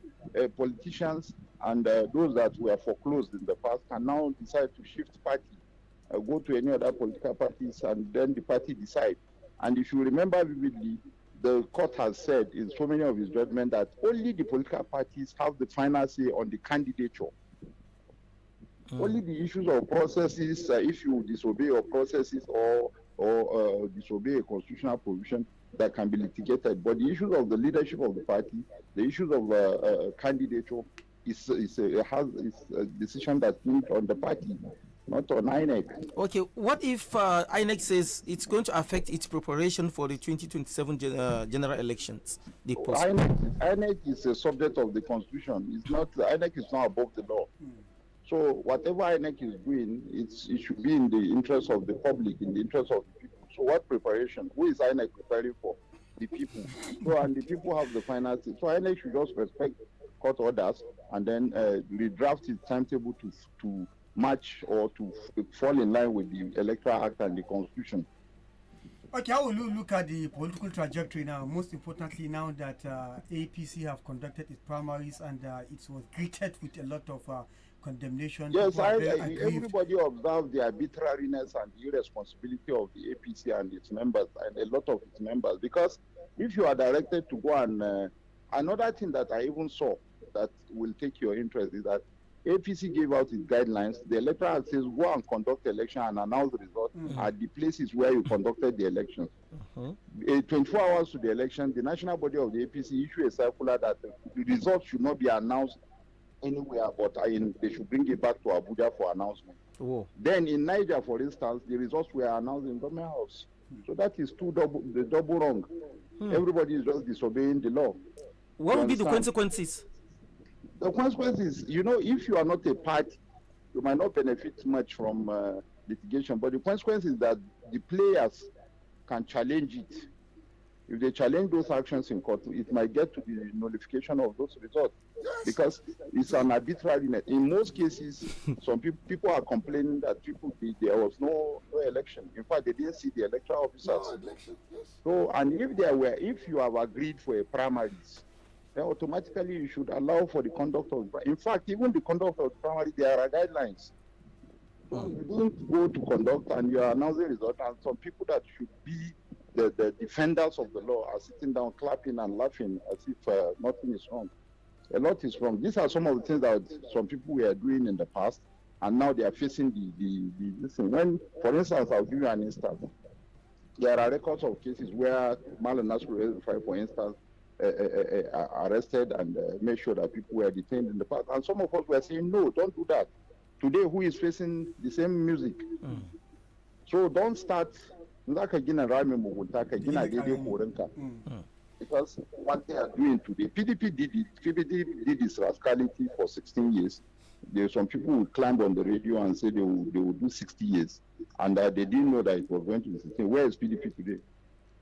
politicians and those that were foreclosed in the past can now decide to shift party, go to any other political parties, and then the party decide. And if you remember vividly, the court has said in so many of its judgments that only the political parties have the final say on the candidature. Only the issues of processes, if you disobey your processes or disobey a constitutional provision, that can be litigated. But the issues of the leadership of the party, the issues of candidature, is a decision that's linked on the party, not on INEC. Okay, what if INEC says it's going to affect its preparation for the 2027 general elections? INEC is a subject of the constitution. It's not, INEC is not above the law. So whatever INEC is doing, it should be in the interest of the public, in the interest of the people. So what preparation? Who is INEC preparing for? The people. So, and the people have the finances. So INEC should just respect court orders and then redraft its timetable to match or to fall in line with the Electoral Act and the Constitution. Okay, how will you look at the political trajectory now? Most importantly, now that APC have conducted its primaries and it was greeted with a lot of condemnation. Yes, everybody observed the arbitrariness and the irresponsibility of the APC and its members, and a lot of its members. Because if you are directed to go and another thing that I even saw that will take your interest is that APC gave out its guidelines. The Electoral Act says go and conduct election and announce the result at the places where you conducted the elections. 24 hours to the election, the national body of the APC issued a circular that the results should not be announced anywhere, but they should bring it back to Abuja for announcement. Then in Niger, for instance, the results were announced in Government House. So that is the double wrong. Everybody is just disobeying the law. What would be the consequences? The consequences, if you are not a party, you might not benefit much from litigation. But the consequence is that the players can challenge it. If they challenge those actions in court, it might get to the nullification of those results. Because it's an arbitrariness. In most cases, some people are complaining that there was no election. In fact, they didn't see the electoral officers. So, and if you have agreed for a primaries, then automatically you should allow for the conduct of. In fact, even the conduct of the primary, there are guidelines. So you don't go to conduct and you are announcing results, and some people that should be the defenders of the law are sitting down clapping and laughing as if nothing is wrong. A lot is wrong. These are some of the things that some people were doing in the past, and now they are facing this thing. When, for instance, I'll give you an instance. There are records of cases where Malam Nasru, for instance, arrested and made sure that people were detained in the past. And some of us were saying, no, don't do that. Today, who is facing the same music? So don't start. Because what they are doing today, PDP did this rascality for 16 years. Some people will climb on the radio and say they will do 60 years. And they didn't know that it was going to be 16. Where is PDP today?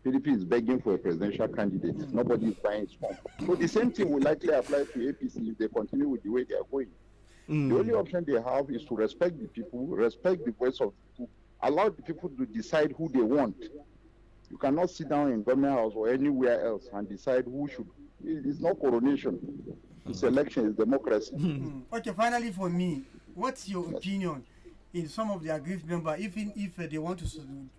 PDP is begging for a presidential candidate. Nobody is buying his form. So the same thing will likely apply to APC if they continue with the way they are going. The only option they have is to respect the people, respect the voice of the people, allow the people to decide who they want. You cannot sit down in Government House or anywhere else and decide who should. It's not coronation. It's election. It's democracy. Okay, finally for me, what's your opinion in some of the aggrieved members, even if they want to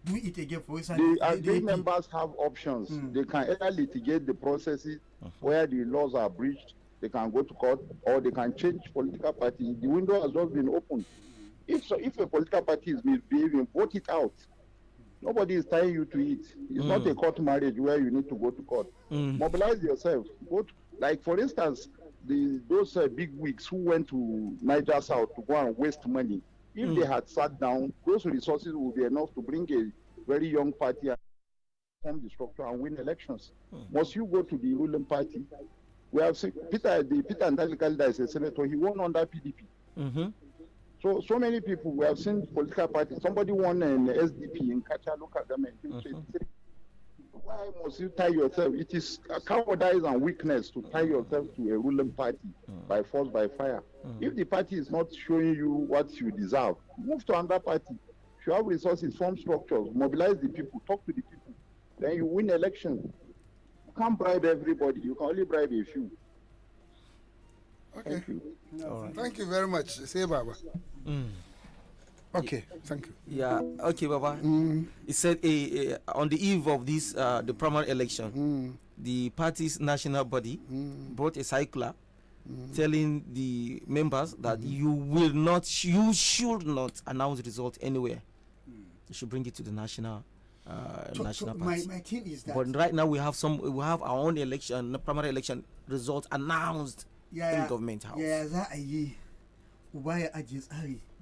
do it again, for example? The aggrieved members have options. They can either litigate the processes where the laws are breached. They can go to court, or they can change political party. The window has just been opened. if a political party is misbehaving, vote it out. Nobody is tying you to it. It's not a court marriage where you need to go to court. Mobilize yourself. Like for instance, those big wigs who went to Niger South to go and waste money. If they had sat down, those resources would be enough to bring a very young party and form the structure and win elections. Must you go to the ruling party? We have seen Peter Ndalikalida is a senator. He won under PDP. So many people, we have seen political parties. Somebody won an SDP in Kacha local government. Why must you tie yourself? It is a cowardice and weakness to tie yourself to a ruling party by force, by fire. If the party is not showing you what you deserve, move to another party. If you have resources, form structures, mobilize the people, talk to the people, then you win elections. You can't bribe everybody. You can only bribe a few. Okay. Thank you. Right. Thank you very much. Say Baba. Okay, thank you. Yeah, okay, Baba. He said on the eve of this, the primary election, the party's national body brought a circular telling the members that you should not announce the result anywhere. You should bring it to the national national party. My thing is that. But right now we have our own election, primary election results announced in government house.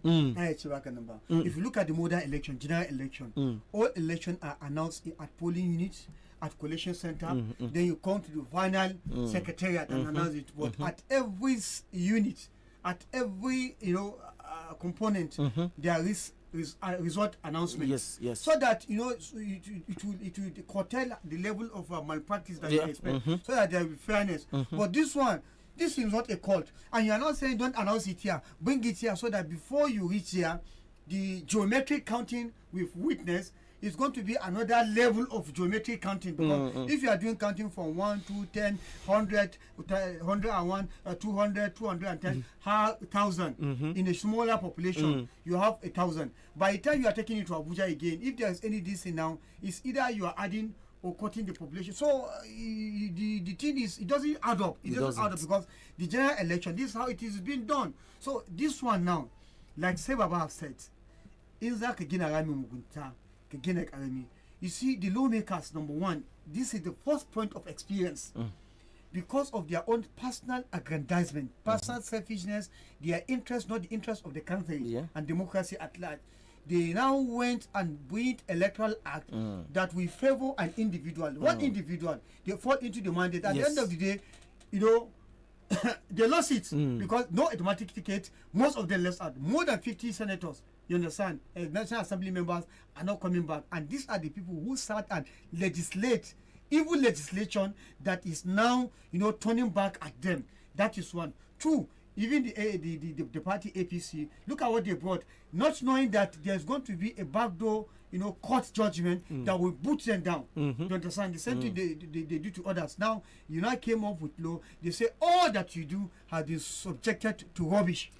If you look at the modern election, general election, all elections are announced at polling units, at collation center. Then you come to the final secretariat and announce it. But at every unit, at every component, there is result announcement. Yes. So that it will curtail the level of malpractice that you expect. So that there will be fairness. But this is not a cult, and you are not saying don't announce it here, bring it here, so that before you reach here, the geometric counting with witness is going to be another level of geometric counting. Because if you are doing counting from 1 to 10, 100, 101, 200, 210, 1,000 in a smaller population, you have 1,000. By the time you are taking it to Abuja again, if there is any this now, it's either you are adding or cutting the population. So the thing is, it doesn't add up. It doesn't add up because the general election, this is how it is being done. So this one now, like Sebaba have said, you see, the lawmakers, number one, this is the first point of experience. Because of their own personal aggrandizement, personal selfishness, their interest, not the interest of the country and democracy at large. They now went and built electoral act that will favor an individual. One individual, they fall into the mandate. At the end of the day, they lost it because no automatic ticket. Most of them left out. More than 50 senators, you understand, National Assembly members are not coming back. And these are the people who sat and legislate evil legislation that is now, turning back at them. That is one. Two, even the party APC, look at what they brought, not knowing that there's going to be a backdoor, court judgment that will boot them down. You understand? The same thing they do to others. Now, came up with law. They say all that you do has been subjected to rubbish.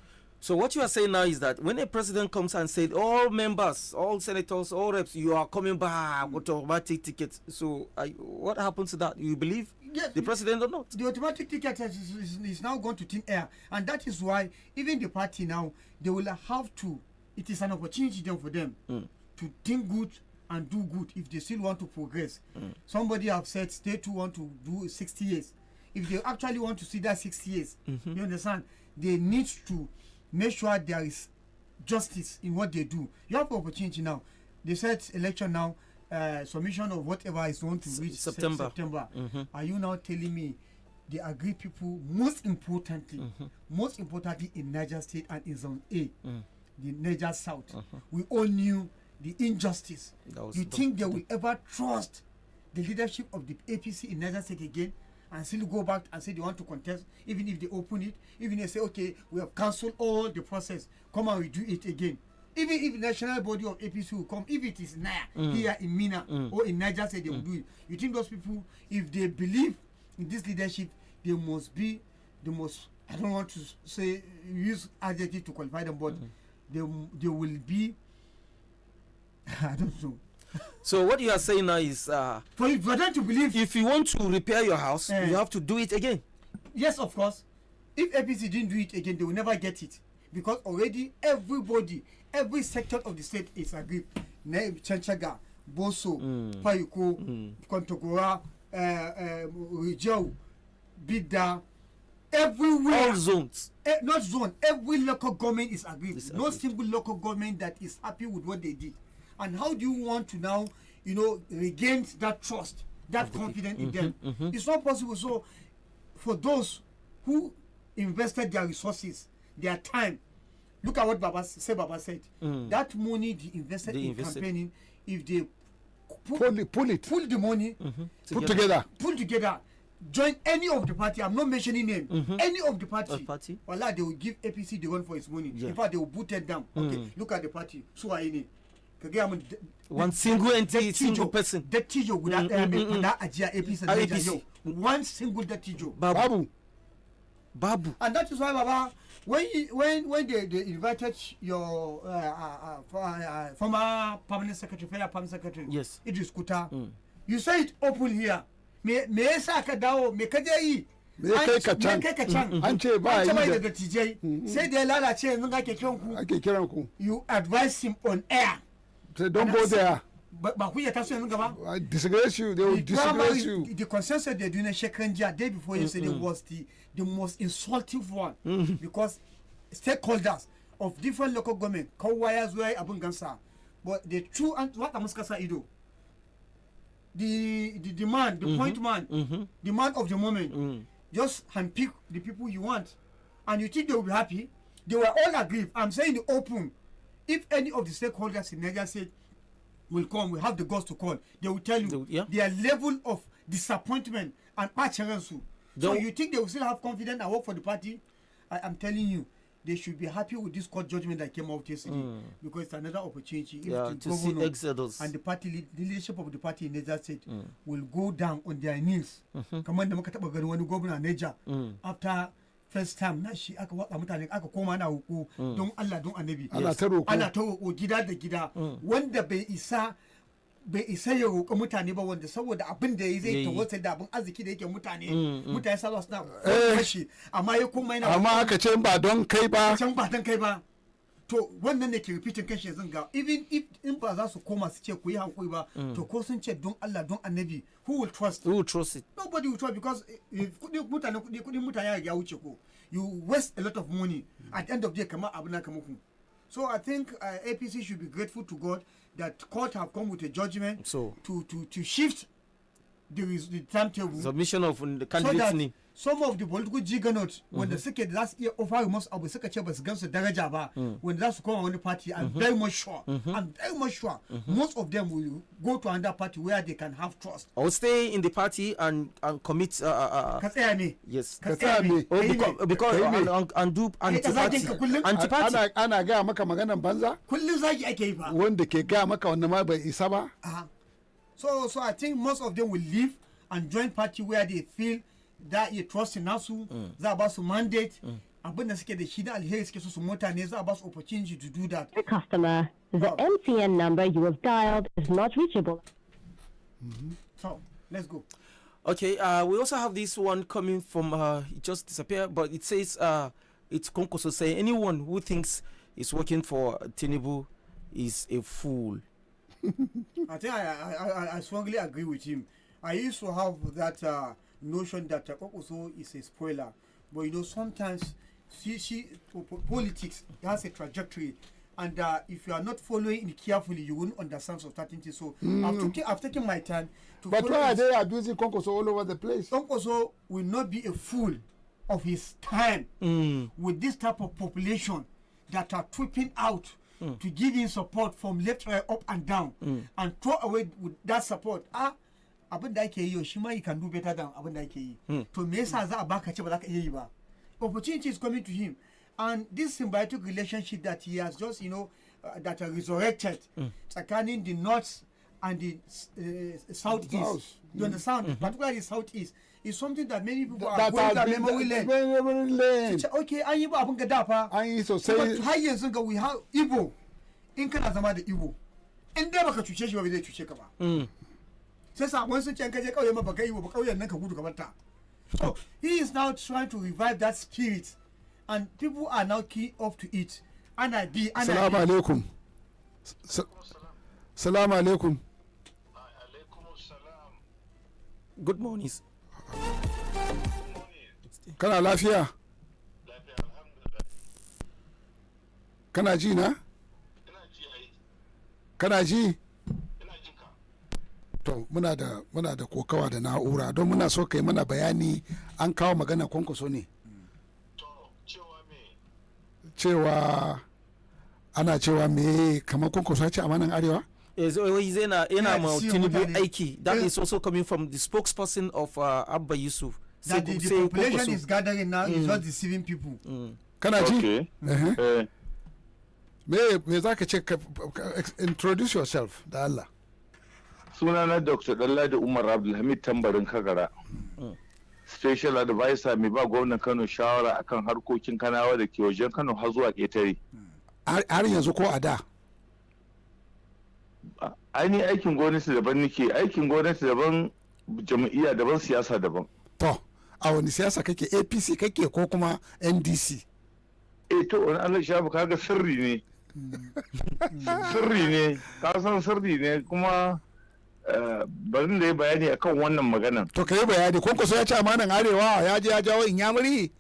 So what you are saying now is that when a president comes and said, all members, all senators, all reps, you are coming back with automatic tickets. So what happens to that? You believe the president or not? The automatic ticket is now going to thin air. And that is why even the party now, they will have to, it is an opportunity then for them to think good and do good if they still want to progress. Somebody have said they too want to do 60 years. If they actually want to see that 60 years, you understand, they need to make sure there is justice in what they do. You have the opportunity now. They said election now, submission of whatever is going to reach September. Are you now telling me the agri people, most importantly in Niger State and in Zone A, the Niger South, we all knew the injustice. You think they will ever trust the leadership of the APC in Niger State again? And still go back and say they want to contest, even if they open it, even if they say, okay, we have cancelled all the process, come and redo it again. Even if the national body of APC will come, if it is here in Mina or in Niger State, they will do it. You think those people, if they believe in this leadership, they must be the most, I don't want to say, use adjective to qualify them, but they will be, I don't know. So what you are saying now is for them to believe, if you want to repair your house, you have to do it again. Yes, of course. If APC didn't do it again, they will never get it, because already everybody, every sector of the state is agreed. Chanchaga, Boso, Payuko, Kontokora, Rijau, Bida, everywhere. All zones. Not zone. Every local government is agreed. No single local government that is happy with what they did. And how do you want to now, regain that trust, that confidence in them? It's not possible. So, for those who invested their resources, their time, look at what Baba said. That money they invested in campaigning, if they pull the money, put together. Join any of the party. I'm not mentioning name. Any of the party. Wallah, they will give APC the one for its money. In fact, they will boot it down. Okay, look at the party. So I need. One single entity, single person. That Tijo without APC. One single that Tijo. Babu. And that is why, Baba, when they invited your former permanent secretary, federal permanent secretary, yes, Idris Kuta, you say it open here. Me yasa ka dawo me ka je yi me kai ka can an ce ba yi da TJ sai da lalace yanzu ake kiran ku you advise him on air, so don't go there. Ba ku ya taso yanzu gaba. I disgrace you. They will disgrace you. The consensus they're doing Shekanji day before yesterday was the most insulting one because stakeholders of different local government Kawaya Zuwa Abun Gansa, but the true and what Amuskasa Ido, the demand, the point man, the man of the moment, just handpick the people you want, and you think they will be happy. They were all agreed. I'm saying the open. If any of the stakeholders in Niger State will come, we have the guts to call, they will tell you their level of disappointment and pacharansu. So you think they will still have confidence and work for the party? I'm telling you, they should be happy with this court judgment that came out yesterday because it's another opportunity. If the governor and the party leadership of the party in Niger State will go down on their knees. Come on, the governor Niger after first time na shi aka watsa mutane aka koma na huku don Allah don annabi ana ta roƙo gida da gida wanda bai isa ya roƙo mutane ba, wanda saboda abin da ya zai tawassai da abin arziki da yake mutane sa suna fashi amma ya koma yana amma aka ce ba don kai ba to wannan ne ke repeating kanshi yanzu ga even if in ba za su koma su ce ku yi hankuri ba to ko sun ce don Allah don annabi who will trust it? Nobody will trust because kudin mutane ya wuce ko you waste a lot of money at the end of the day kamar abu na kamar ku. So I think APC should be grateful to God that court have come with a judgment to shift the timetable submission of the candidates. So some of the political juggernauts when the second last year offer most abu suka ce ba su gansu daraja ba when za su koma wani party, I'm very much sure most of them will go to another party where they can have trust. I will stay in the party and commit ka tsaya ne yes ka tsaya ne because and do anti-party ana gaya maka maganan banza kullum zaki ake yi ba wanda ke gaya maka wannan ma bai isa ba. So I think most of them will leave and join party where they feel that you trust in nasu za ba su mandate abin da suke da shi da alheri suke so su mutane za ba su opportunity to do that. The customer, the MTN number you have dialed is not reachable. So let's go. Okay, we also have this one coming from it just disappeared, but it says it's Konkoso saying anyone who thinks is working for Tinubu is a fool. I think I strongly agree with him. I used to have that notion that Konkoso is a spoiler, but sometimes politics has a trajectory, and if you are not following it carefully, you won't understand certain things. So I've taken my time to. But why are they abusing Konkoso all over the place? Konkoso will not be a fool of his time with this type of population that are tripping out to give him support from left, right, up and down, and throw away with that support. Abin da ake yi shi ma you can do better than abin da ake yi. To me yasa za a baka ce ba za ka iya yi ba? Opportunity is coming to him, and this symbiotic relationship that he has just that are resurrected tsakanin the north and the southeast. You understand? Particularly southeast is something that many people are going to memory lane. Okay, an yi ba abin ga da fa. An yi sosai. Har yanzu ga we have Igbo. In kana zama da Igbo, in dai baka cuce shi ba zai cuce ka ba. Sai sabon sun ce kaje kauye ma baka Igbo ba kauyen nan ka gudu kamar ta. So he is now trying to revive that spirit, and people are now key up to it. ana bi ana salamu alaikum salamu alaikum Good morning. kana lafiya kana ji na kana ji to muna da kokawa da na'ura don muna so kai mana bayani an kawo magana kwankwaso ne cewa ana cewa me kamar kwankwaso ya ce amanan arewa yana ma Tinubu aiki. That is also coming from the spokesperson of Abba Yusuf. That the population is gathering now is not deceiving people. Kana ji? Okay. Me za ka ce introduce yourself da Allah. Sunana Dr. Dalladi Umar Abdulhamid Tambarin Kagara. Special advisor mai ba gwamnan Kano shawara akan harkokin Kanawa da ke wajen Kano har zuwa ƙetare. Har yanzu ko a da? Ainihin aikin gwamnati daban nake, aikin gwamnati daban, jam'iyya daban, siyasa daban. To, a wani siyasa kake, APC kake ko kuma NDC? To wani Allah shafi kaga sirri ne. Sirri ne, ka san sirri ne kuma bari da ya bayani akan wannan maganan. To ka yi bayani, kwankwaso ya ci amanan arewa ya je ya jawo inyamuri?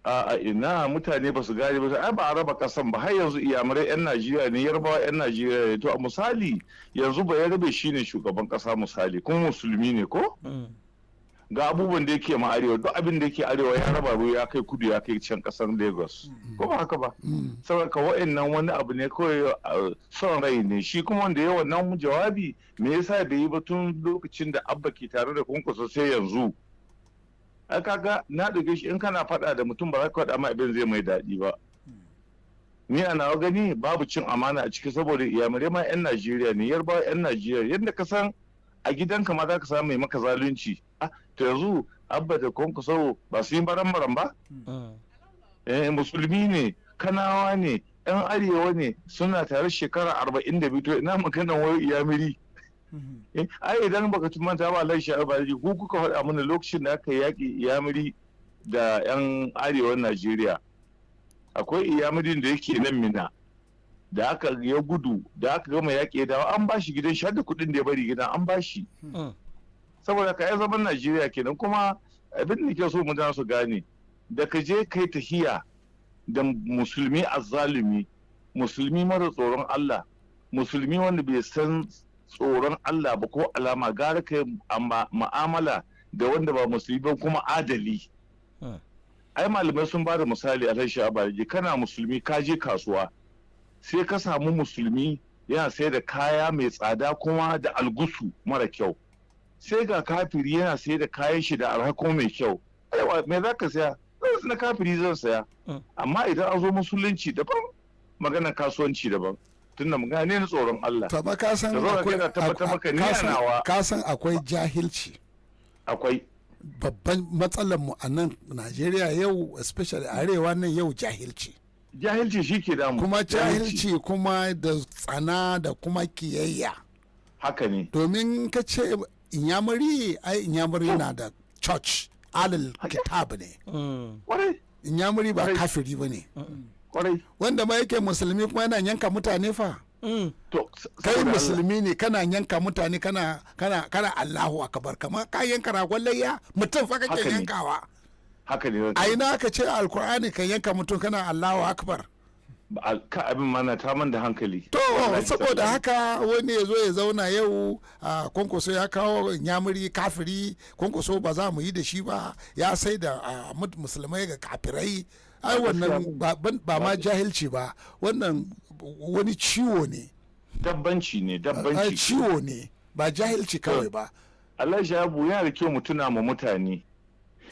A ina mutane ba su gane ba, ai ba a raba kasan ba, har yanzu iyamurai 'yan Najeriya ne, yarbawa 'yan Najeriya ne. To a misali yanzu ba ya rabe shi ne shugaban kasa misali, kuma musulmi ne ko? Ga abubuwan da yake ma arewa, duk abin da yake arewa ya raba ruwa ya kai kudu ya kai can kasar Lagos. Ko ba haka ba? Saboda wa'annan wani abu ne kawai son rai ne, shi kuma wanda ya wannan jawabi me yasa bai yi ba tun lokacin da Abba ke tare da Kwankwaso sai yanzu. Ai kaga na ɗauke shi in kana faɗa da mutum ba za ka faɗa ma abin zai mai daɗi ba. Ni a nawa gani babu cin amana a ciki saboda iyamurai ma 'yan Najeriya ne, yarbawa 'yan Najeriya, yadda ka san a gidanka ma za ka samu mai maka zalunci. To yanzu Abba da Kwankwaso ba su yi baran ba? Musulmi ne, Kanawa ne, 'yan Arewa ne, suna tare shekara 42, to ina maganan wai iyamiri. Ai idan baka manta ba Allah shi Badeggi, ku kuka faɗa mana lokacin da aka yaƙi iyamiri da 'yan Arewa Najeriya. Akwai iyamirin da yake nan Mina, da aka ya gudu, da aka gama yaƙi ya dawo, an bashi gidan shi, har da kuɗin da ya bari gidan an bashi. Saboda ka yi zaman Najeriya kenan, kuma abin da ke so mutane su gane, da ka je kai tahiya da musulmi azzalumi, musulmi mara tsoron Allah, musulmi wanda bai san tsoron Allah ba ko alama, gara kai ma'amala da wanda ba musulmi ba kuma adali. Ai malamai sun ba da misali a tashi a Badeggi, kana musulmi ka je kasuwa sai ka samu musulmi yana sai da kaya mai tsada kuma da algusu mara kyau, sai ga kafiri yana sai da kayan shi da arha kuma mai kyau. Aiwa me za ka saya? Na kafiri zan saya. Amma idan an zo musulunci daban, maganar kasuwanci daban. Tunda magana ne na tsoron Allah. To ba ka san akwai jahilci. Akwai. Babban matsalar mu a nan Najeriya yau, especially arewa nan yau, jahilci. Jahilci shi ke damu. Kuma jahilci kuma da tsana da kuma kiyayya. Haka ne. Domin ka ce inyamuri, ai inyamuri na da church, alal kitab ne. Inyamuri ba kafiri ba ne. Wanda ma yake musulmi kuma yana yanka mutane fa. Kai musulmi ne kana yanka mutane, kana Allahu akbar, kamar ka yanka ragon layya, mutum fa kake yankawa. Haka ne. A ina aka ce alkur'ani kan yanka mutum kana Allahu akbar. Ka abin mana ta man da hankali. To saboda haka wani ya zo ya zauna yau, Kwankwaso ya kawo nyamuri kafiri, Kwankwaso ba za mu yi da shi ba, ya sai da musulmai ga kafirai. Ai wannan ba ma jahilci ba, wannan wani ciwo ne. Dabbanci ne. Ai ciwo ne, ba jahilci kawai ba. Allah shabu yana da kyau mu tuna ma mutane.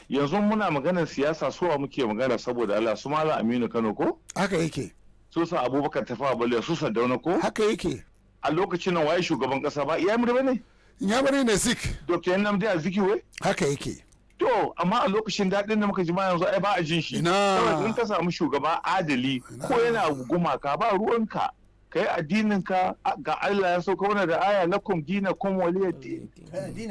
Yanzu muna maganar siyasa, suwa muke magana saboda Allah, su Malam Aminu Kano ko? Haka yake. Su sa Abubakar Tafawa Balewa, su Sardauna ko? Haka yake. A lokacin nan waye shugaban kasa ba Iyamuri ba ne? Iyamuri ne Zik. Dr. Nnamdi Azikiwe? Haka yake. To amma a lokacin daɗin da muka ji ma yanzu ai ba a jin shi. Saboda in ka samu shugaba adali ko yana gumaka ba ruwanka. Kai addinin ka ga Allah ya sauka mana da aya lakum dinakum waliyad-din.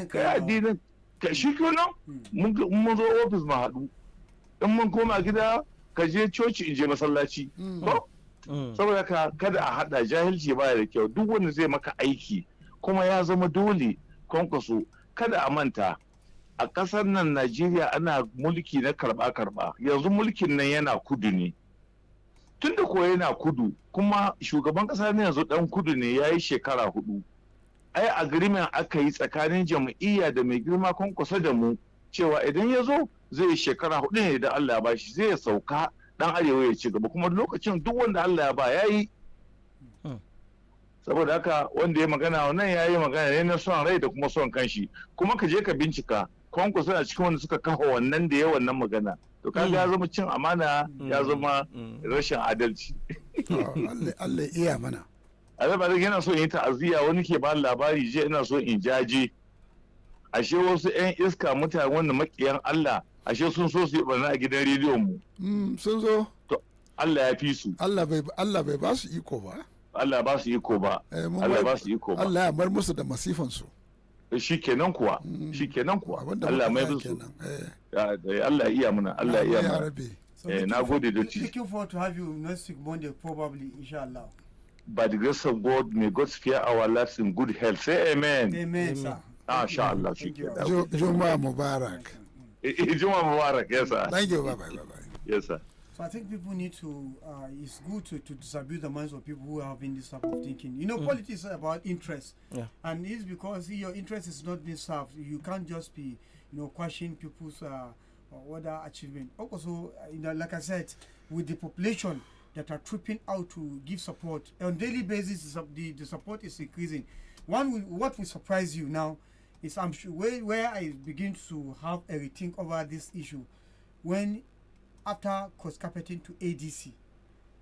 Kai addinin ka shi kenan mun zo ofis mu haɗu. In mun koma gida ka je coci in je masallaci. saboda haka kada a hada jahilci baya da kyau. Duk wanda zai maka aiki kuma ya zama dole kwankwaso, kada a manta a ƙasar nan Najeriya ana mulki na karba yanzu mulkin nan yana kudu ne, tun da kuwa yana kudu kuma shugaban ƙasa ne yanzu ɗan kudu ne, ya yi shekara 4. Ai agreement aka yi tsakanin jam'iyya da mai girma kwankwaso da mu cewa idan ya zo zai yi shekara 4 ne da Allah ya bashi, zai sauka dan arewa ya ci gaba, kuma lokacin duk wanda Allah ya ba ya yi. Saboda haka wanda ya magana wannan ya yi magana ne na son rai da kuma son kanshi, kuma ka je ka bincika kwankwaso a cikin wanda suka kafa wannan da ya wannan magana, to kaga ya zama cin amana, ya zama rashin adalci. Allah iya mana. Azaba yana so in yi ta'aziyya, wani ke ba labari je ina so in jaje, ashe wasu 'yan iska mutane wanda makiyan Allah ashe sun so su yi barna a gidan rediyon mu. Sun zo. To Allah ya fi su. Allah bai ba su iko ba. Allah ba su iko ba. Allah ba su iko ba. Allah ya bar musu da masifan su. Shi kenan kuwa. Allah mai musu. Allah ya iya mana. Allah ya iya mana. Na gode da ci. Looking forward to have you next week Monday probably, inshallah. By the grace of God, may God spare our lives in good health. Say amen. Amen, sir. Inshallah. Juma Mubarak. Juma Mubarak, yes sir. Thank you, bye. Yes sir. So I think people need to, it's good to disabuse the minds of people who are having this type of thinking. You know, politics is about interest. Yeah. And it's because your interest is not being served. You can't just be, questioning people's other achievement. Also, like I said, with the population that are tripping out to give support, on daily basis, the support is increasing. What will surprise you now is, I'm sure, where I begin to have a rethink over this issue, when after cross-carpeting to ADC,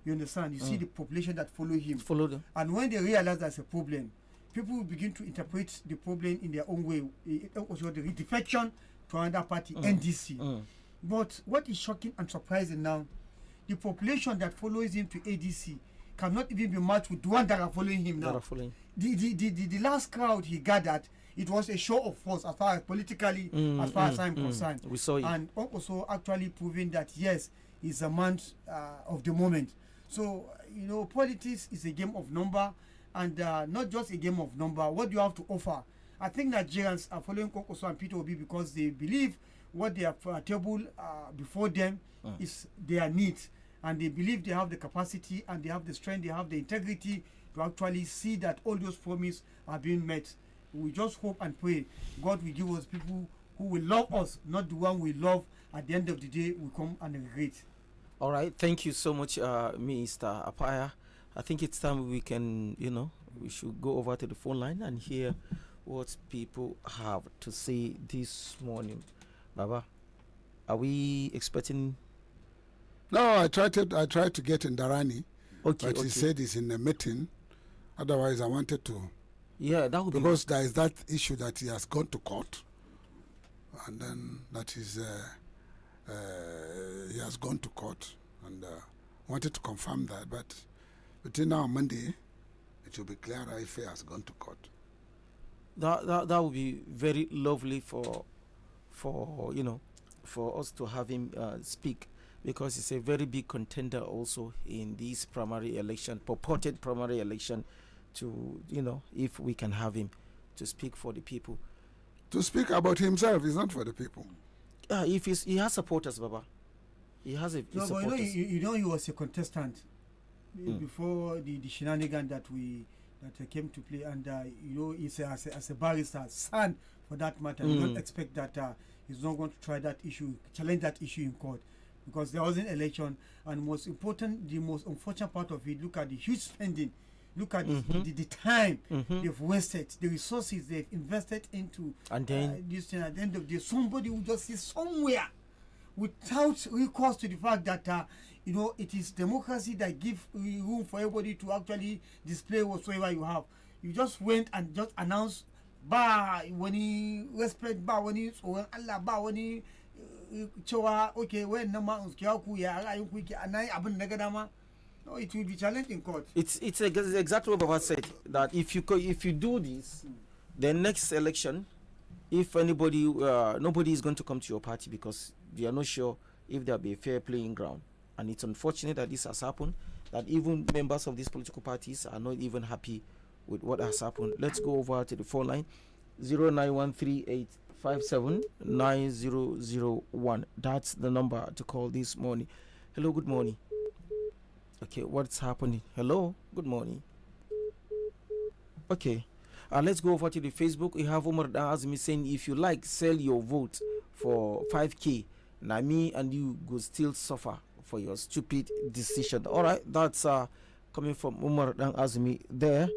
you understand, you see the population that follow them. And when they realize that's a problem, people will begin to interpret the problem in their own way. Also the defection to another party, NDC. But what is shocking and surprising now, the population that follows him to ADC cannot even be matched with the one that are following him now. The last crowd he gathered, it was a show of force as far as politically, as far as I'm concerned. We saw it. And also actually proving that, yes, he's a man of the moment. So, politics is a game of number, and not just a game of number. What do you have to offer? I think Nigerians are following Kokoso and Peter Obi because they believe what they have table before them is their needs. And they believe they have the capacity and they have the strength, they have the integrity to actually see that all those promises are being met. We just hope and pray God will give us people who will love us, not the one we love at the end of the day will come and regret. All right, thank you so much, Mr. Apaya. I think it's time we can, we should go over to the phone line and hear what people have to say this morning. Baba, are we expecting? No, I tried to get in Darani, but he said he's in a meeting. Otherwise, I wanted to. Yeah, that would because there is that issue that he has gone to court, and then that is he has gone to court, and wanted to confirm that. But between now and Monday, it will be clearer if he has gone to court. That would be very lovely for us to have him speak, because he's a very big contender also in this purported primary election, to, if we can have him to speak for the people. To speak about himself is not for the people. If he has supporters, Baba. He has supporters. But he was a contestant before the shenanigan that came to play, and he's as a barrister, son for that matter. We don't expect that he's not going to try that issue, challenge that issue in court, because there was an election, and the most unfortunate part of it, look at the huge spending, look at the time they've wasted, the resources they've invested into, and then this thing. At the end of the day, somebody will just see somewhere, without recourse to the fact that it is democracy that gives room for everybody to actually display whatsoever you have. You just went and just announced when he respect when he Allah when he okay when nama no, it will be challenged in court. It's exactly what Baba said, that if you do this, the next election, if nobody is going to come to your party because they are not sure if there'll be a fair playing ground. And it's unfortunate that this has happened, that even members of these political parties are not even happy with what has happened. Let's go over to the phone line 09138579001. That's the number to call this morning. Hello, good morning. Okay, what's happening? Hello, good morning. Okay, let's go over to the Facebook. We have Umar Azmi saying, if you like, sell your vote for 5k. Now me and you go still suffer for your stupid decision. All right, that's coming from Umar Azmi there.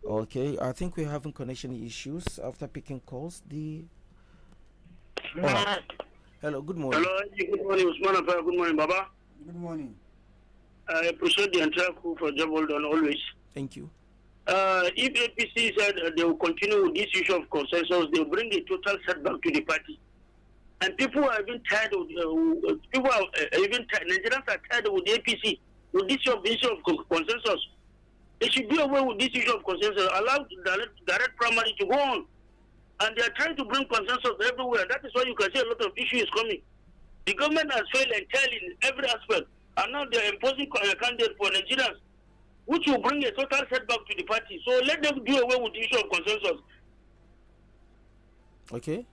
Okay, I think we're having connection issues after picking calls. Hello, good morning. Hello, good morning, Usman. Good morning, Baba. Good morning. I appreciate the entire crew for job well done always. Thank you. If APC said they will continue with this issue of consensus, they will bring a total setback to the party. And people are even tired of Nigerians are tired with the APC with this issue of consensus. They should be aware with this issue of consensus. Allow direct primary to go on, and they are trying to bring consensus everywhere. That is why you can see a lot of issues coming. The government has failed entirely in every aspect, and now they are imposing a candidate for Nigerians, which will bring a total setback to the party. So let them do away with the issue of consensus. Okay.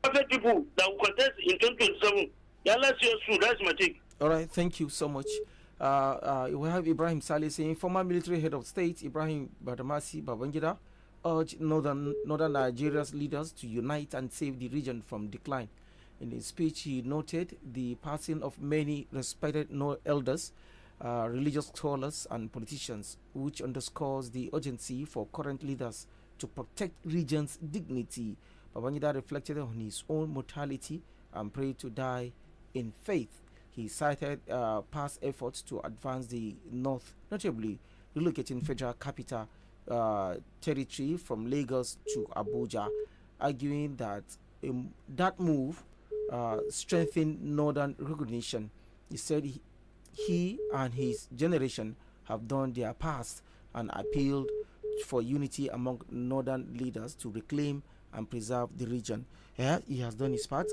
Perfect people that will contest in 2027. Yeah, let's see us through. That's my take. All right, thank you so much. We have Ibrahim Saleh saying, former military head of state Ibrahim Badamasi Babangida urged northern Nigeria's leaders to unite and save the region from decline. In his speech, he noted the passing of many respected elders, religious scholars, and politicians, which underscores the urgency for current leaders to protect region's dignity. Babangida reflected on his own mortality and prayed to die in faith. He cited past efforts to advance the North, notably relocating federal capital territory from Lagos to Abuja, arguing that that move strengthened northern recognition. He said he and his generation have done their part and appealed for unity among northern leaders to reclaim and preserve the region. Yeah, he has done his part.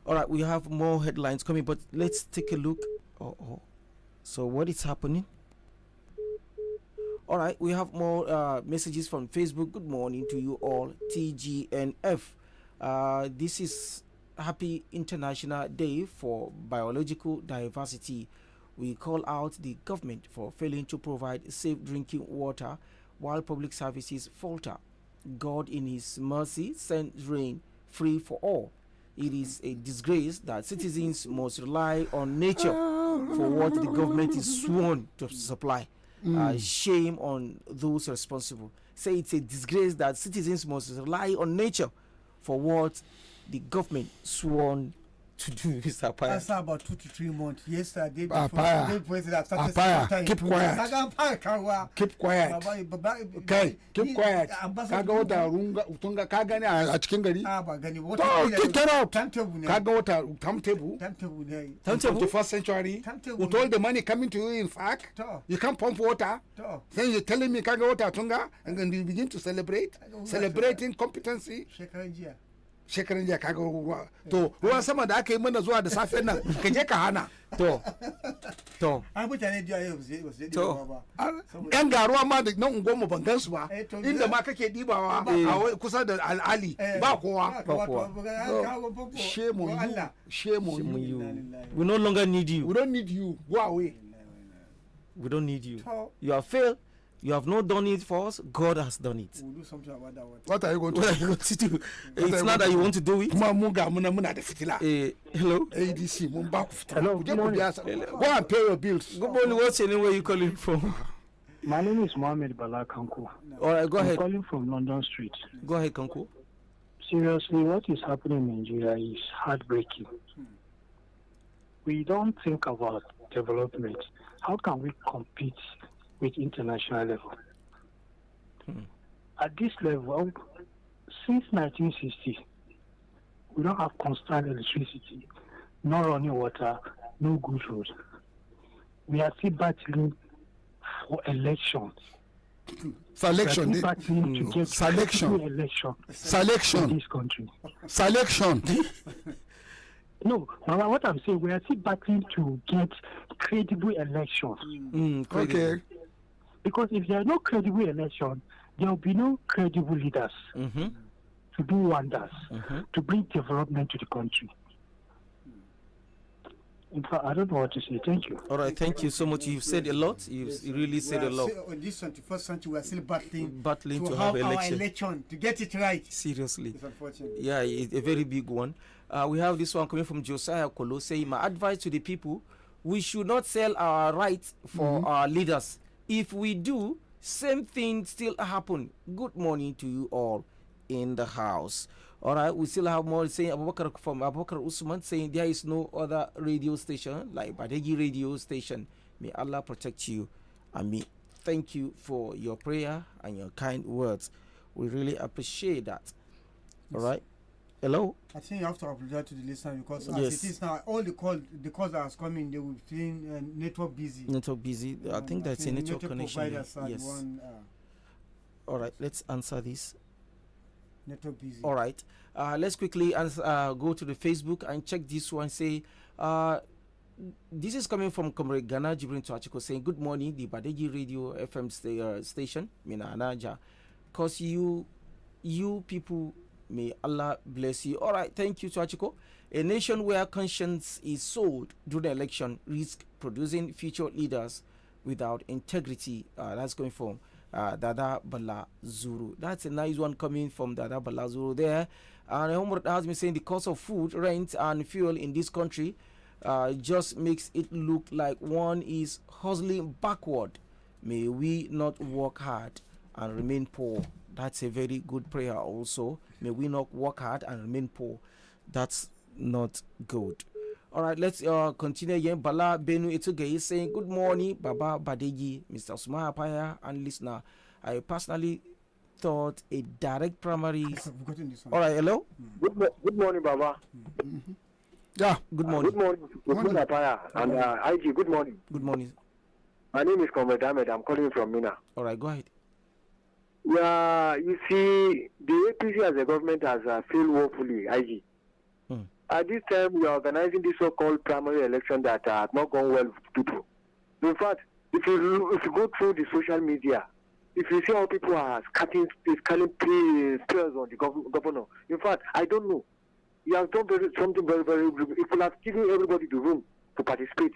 All right, we have more headlines coming, but let's take a look. So what is happening? All right, we have more messages from Facebook. Good morning to you all. TGNF. This is Happy International Day for Biological Diversity. We call out the government for failing to provide safe drinking water while public services falter. God in his mercy sends rain free for all. It is a disgrace that citizens must rely on nature for what the government is sworn to supply. Shame on those responsible. Say it's a disgrace that citizens must rely on nature for what the government sworn to do, Mr. Apaya. That's about 2 to 3 months. Yesterday, Apaya, keep quiet. Keep quiet. Okay, keep quiet. Kaga wata runga utunga kaga ne a cikin gari. Ba gani wata. Get out. Kaga wata timetable. 21st century. With all the money coming to you, in fact, you can't pump water. Then you're telling me kaga wata tunga, and then you begin to celebrating competency. Shekaran jiya kaga ruwa to ruwan sama da aka yi mana zuwa da safen nan ka je ka hana to an mutane da yau zai ba yan garuwa ma da nan unguwar mu ban gansu ba inda ma kake dibawa a kusa da al'ali ba kowa shame on you. We no longer need you. We don't need you. Go away. We don't need you. You have failed. You have not done it for us. God has done it. We'll do something about that one. What are you going to do? It's not that you want to do it. Hello? ADC. Hello. Go and pay your bills. Good morning. What's your name? Where are you calling from? My name is Mohammed Bala Kanku. All right, go ahead. I'm calling from London Street. Go ahead, Kanku. Seriously, what is happening in Nigeria is heartbreaking. We don't think about development. How can we compete with international level? At this level, since 1960, we don't have constant electricity, no running water, no good roads. We are still battling for elections. Selection. We are still battling to get Selection. election Selection. in this country. Selection. No, Mama, what I'm saying, we are still battling to get credible elections. Okay. Because if there are no credible elections, there will be no credible leaders to do wonders, to bring development to the country. In fact, I don't know what to say. Thank you. All right, thank you so much. You've said a lot. You've really said a lot. On this 21st century, we are still battling To have have our election, to get it right. Seriously. It's unfortunate. Yeah, it's a very big one. We have this one coming from Josiah Kolo saying, my advice to the people, we should not sell our rights for our leaders. If we do, same thing still happen. Good morning to you all in the house. All right, we still have more saying from Abubakar Usman saying there is no other radio station like Badeggi radio station. May Allah protect you and me. Thank you for your prayer and your kind words. We really appreciate that. All right. Hello. I think you have to apologize to the listener because Yes. as it is now, all the calls that are coming, they will be network busy. Network busy. I think that's a network connection. Providers are the Yes. one, All right. Let's answer this. network busy. All right. Let's quickly go to the Facebook and check this one. Say, this is coming from Comrade Ghana Jibrin Tuachiko saying, good morning, the Badeggi Radio FM station, Mina Anaja. Because you people, may Allah bless you. All right. Thank you, Tuachiko. A nation where conscience is sold during the election risk producing future leaders without integrity. That's going from Dada Bala Zuru. That's a nice one coming from Dada Bala Zuru there. And Homework has been saying the cost of food, rent, and fuel in this country just makes it look like one is hustling backward. May we not work hard and remain poor. That's a very good prayer also. May we not work hard and remain poor. That's not good. All right, let's continue again. Bala Benu Etuge is saying, good morning, Baba Badeggi, Mr. Sumaya Paya, and listener. I personally thought a direct primary. All right, hello. Good morning, Baba. Yeah. Good morning. Good morning, Sumaya Paya, and IG. Good morning. Good morning. My name is Comrade Ahmed. I'm calling from Mina. All right, go ahead. Yeah, you see, the APC as a government has failed woefully, IG. At this time, we are organizing this so-called primary election that have not gone well with people. In fact, if you go through the social media, if you see how people are scattering prayers on the governor, in fact, I don't know. He has done something very, very good. It will have given everybody the room to participate.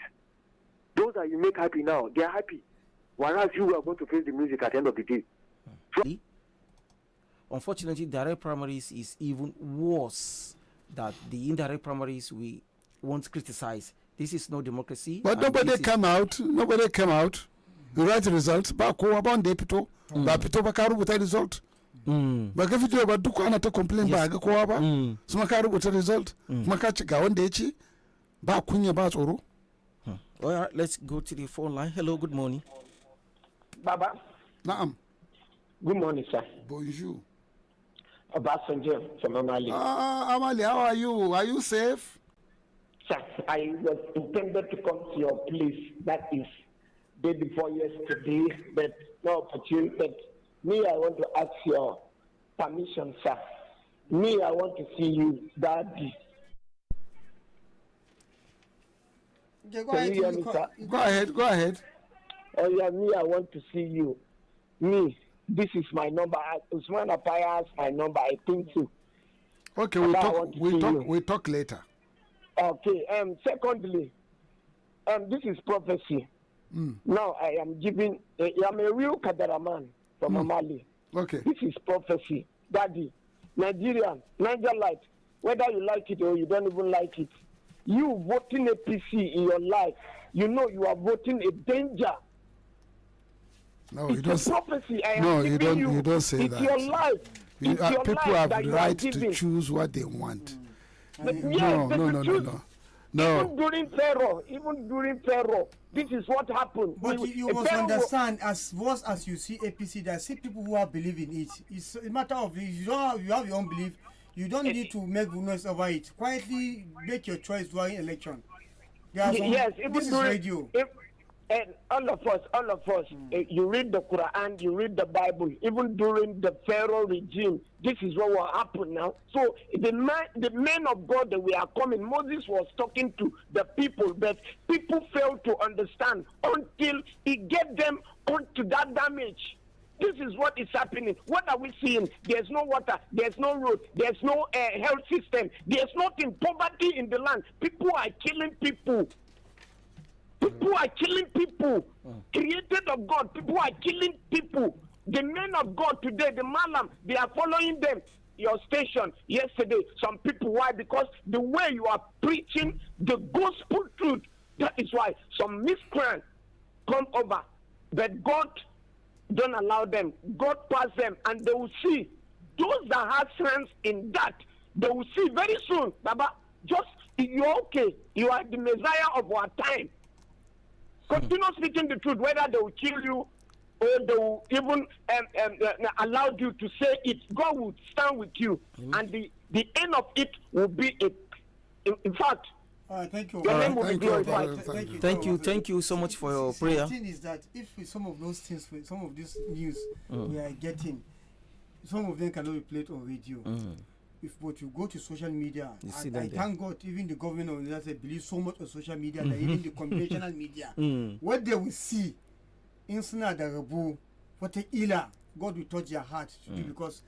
Those that you make happy now, they are happy. Whereas you are going to face the music at the end of the day. Unfortunately, direct primaries is even worse than the indirect primaries we won't criticize. This is no democracy. But nobody came out. Nobody came out. The right results. Ba ko about deputy. Ba pito ba karu buta result. Ba ka fito ba duk ana ta complain ba ga kowa ba. Su ma karu buta result. Kuma ka ci ga wanda ya ci. Ba kunya ba tsoro. All right, let's go to the phone line. Hello, good morning. Baba. Naam. Good morning, sir. Bonjour. Obasanjo from Amali. Amali, how are you? Are you safe? Sir, I was intended to come to your place, that is day before yesterday, but no opportunity. But me, I want to ask your permission, sir. Me, I want to see you, Daddy. Okay, go ahead, me, sir? Go ahead. Oh yeah, me, I want to see you. Me, this is my number. Usman Apaya has my number. I think so. Okay, we talk later. Okay. Secondly, this is prophecy. Now I am giving. I'm a real Kadaraman from Amali. Okay. This is prophecy, Daddy. Niger light. Whether you like it or you don't even like it, you voting a PC in your life, you know you are voting a danger. No, it's you don't. Prophecy. You don't say it's that. Your life. It's your people life have the right to choose what they want. No. Even during terror, this is what happened. But you must understand, as worse as you see APC, there are still people who are believing it. It's a matter of if you have your own belief, you don't need to make noise over it. Quietly make your choice during election. Yes, even this is radio. And all of us, you read the Quran, you read the Bible. Even during the Pharaoh regime, this is what will happen now. So the men of God that we are coming, Moses was talking to the people, but people failed to understand until he get them onto that damage. This is what is happening. What are we seeing? There's no water, there's no road, there's no health system, there's nothing. Poverty in the land. People are killing people. People are killing people. Created of God, people are killing people. The men of God today, the Malam, they are following them. Your station yesterday, some people, why? Because the way you are preaching the gospel truth, that is why some miscreants come over. But God don't allow them. God pass them, and they will see. Those that have hands in that, they will see very soon. Baba, just, you're okay. You are the Messiah of our time. Continue speaking the truth, whether they will kill you or they will even allow you to say it. God will stand with you, and the end of it will be it. In fact, thank you. Your name will be glorified. Thank you so much for your prayer. The thing is that if some of those things, some of this news we are getting, some of them cannot be played on radio. But you go to social media, I thank God, even the government of the United States believes so much on social media that even the conventional media, what they will see, insana da rabu, what God will touch their heart to do, because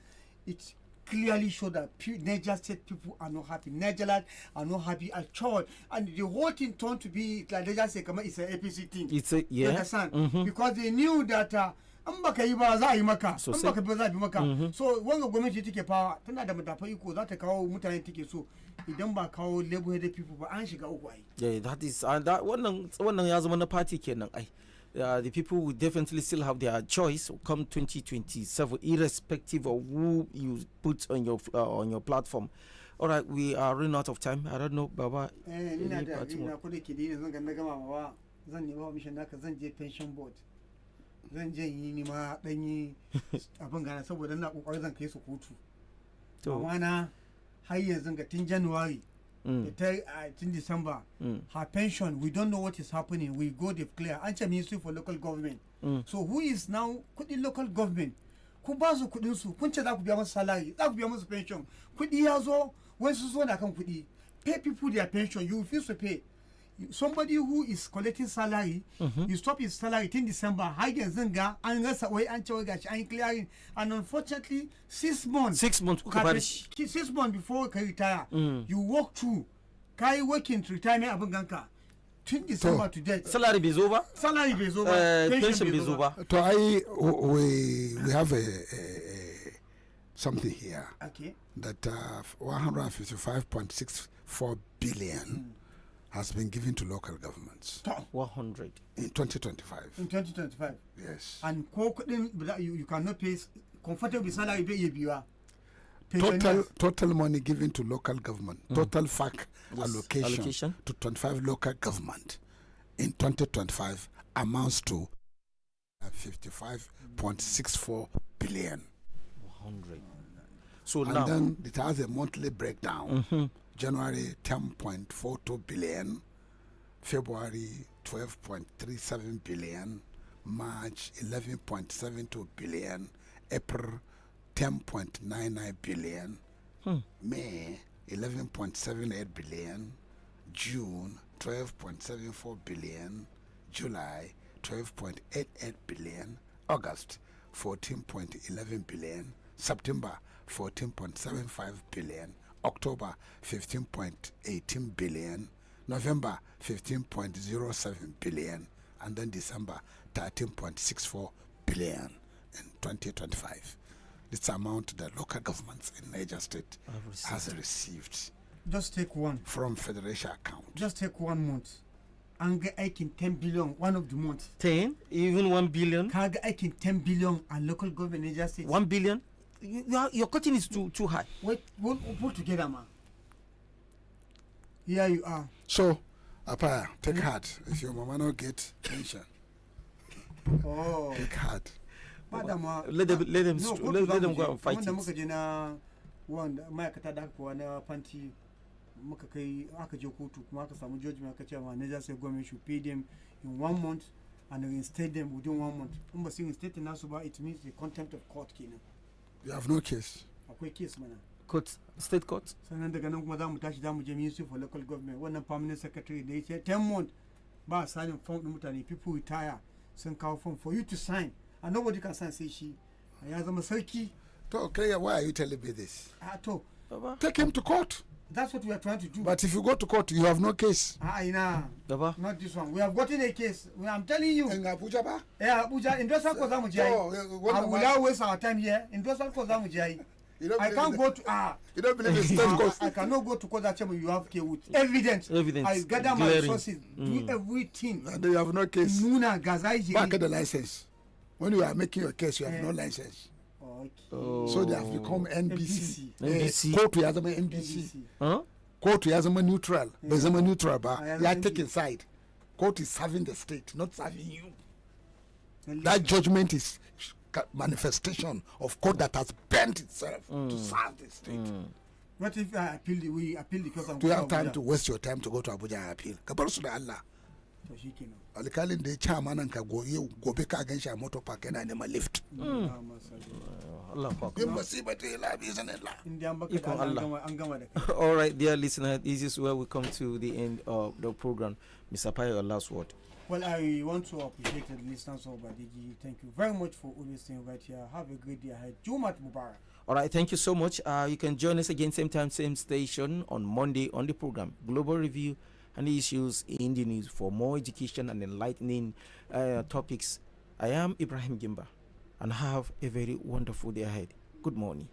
it clearly shows that Niger State people are not happy. Nigerland are not happy at all, and the whole thing turned to be like they just say, "Come on, it's an APC thing." It's a You understand? Because they knew that. Ambaka yi ba za a yi maka, ambaka ba za a bi maka. So wanga gwamnati take power tana da madafa iko za ta kawo mutane take so, idan ba kawo level-headed people ba an shiga uku ai. Yeah, that is that wannan ya zama na party kenan ai. The people will definitely still have their choice come 2027, irrespective of who you put on your platform. All right, we are running out of time. I don't know, Baba. Ina kudi kidi ne zan ga na gama Baba, zan nemi permission naka, zan je pension board. Zan je yi ni ma dan yi abin gana saboda na kokarin zan kai su kotu. Amma na har yanzu ga tun January tun December, her pension, we don't know what is happening. We go declare Ancha Ministry for Local Government. So who is now kudin local government? Ku ba su kudin su, kun ce za ku biya musu salary, za ku biya musu pension. Kudi ya zo, wai su zo na kan kudi. Pay people their pension, you refuse to pay. Somebody who is collecting salary, you stop his salary in December, har yanzu ga an rasa wai an cewa gashi an clearing, and unfortunately 6 months. 6 months kuka bar shi. 6 months before ka retire, you work through, kai working to retirement abin ganka. Tun December to date. Salary bai zo ba? Salary bai zo ba. Pension bai zo ba. To we have a something here. Okay. That 155.64 billion has been given to local governments. 100 in 2025. In 2025. Yes. And you cannot pay comfortable salary pay you total money given to local government. Total FAC allocation to 25 local government in 2025 amounts to 55.64 billion. 100. So and now then it has a monthly breakdown. January 10.42 billion, February 12.37 billion, March 11.72 billion, April 10.99 billion, May 11.78 billion, June 12.74 billion, July 12.88 billion, August 14.11 billion, September 14.75 billion, October 15.18 billion, November 15.07 billion, and then December 13.64 billion in 2025. This amount the local governments in Niger State has received. Just take one from federation account. Just take 1 month. And get 10 billion one of the months. 10, even 1 billion. Can get 10 billion and local government in Niger State. 1 billion. Your cutting is too high. Wait, we'll put together, man. Here you are. So, Apaya, take heart. If your mama not get pension, take heart. Let them go and fight it. My panty muka kai aka je kotu kuma aka samu judgment aka ce ma Niger State government should pay them in 1 month and reinstate them within 1 month. But reinstate Nasuba, it means the contempt of court. You have no case. A case, man. Court, state court. So then the Madam Tashi Damu Ministry for local government. One permanent secretary, they say 10 months. By signing form, people retire. Send cow form for you to sign, and nobody can sign. Say she. I have a Masaki. Okay, why are you telling me this? Take him to court. That's what we are trying to do. But if you go to court, you have no case. Not this one. We have gotten a case. I'm telling you. In Abuja, ba? Yeah, Abuja. Industrial Kozamujai. I will not waste our time here. Industrial Kozamujai. I can't go to You don't believe in state court? I cannot go to court that you have with evidence. I gather my resources, do everything. And you have no case. Back at the license. When you are making your case, you have no license. Okay. So they have become NBC. NBC. Court to Yazama NBC. Court to Yazama neutral. Yazama neutral, but you are taking side. Court is serving the state, not serving you. That judgment is manifestation of court that has bent itself to serve the state. What if I appeal? We appeal because do you have time to waste your time to go to Abuja and appeal? Kabar su da Allah. Alkalin da ya ci amanan ka gobe ka gan shi a motor park yana neman lift. All right, dear listener, this is where we come to the end of the program. Mr. Pai, your last word. Well, I want to appreciate the listeners of Badeggi. Thank you very much for always staying right here. Have a great day ahead. Jumat Mubarak. All right, thank you so much. You can join us again, same time, same station on Monday on the program. Global Review and the issues in the news for more education and enlightening topics. I am Ibrahim Gimba and have a very wonderful day ahead. Good morning.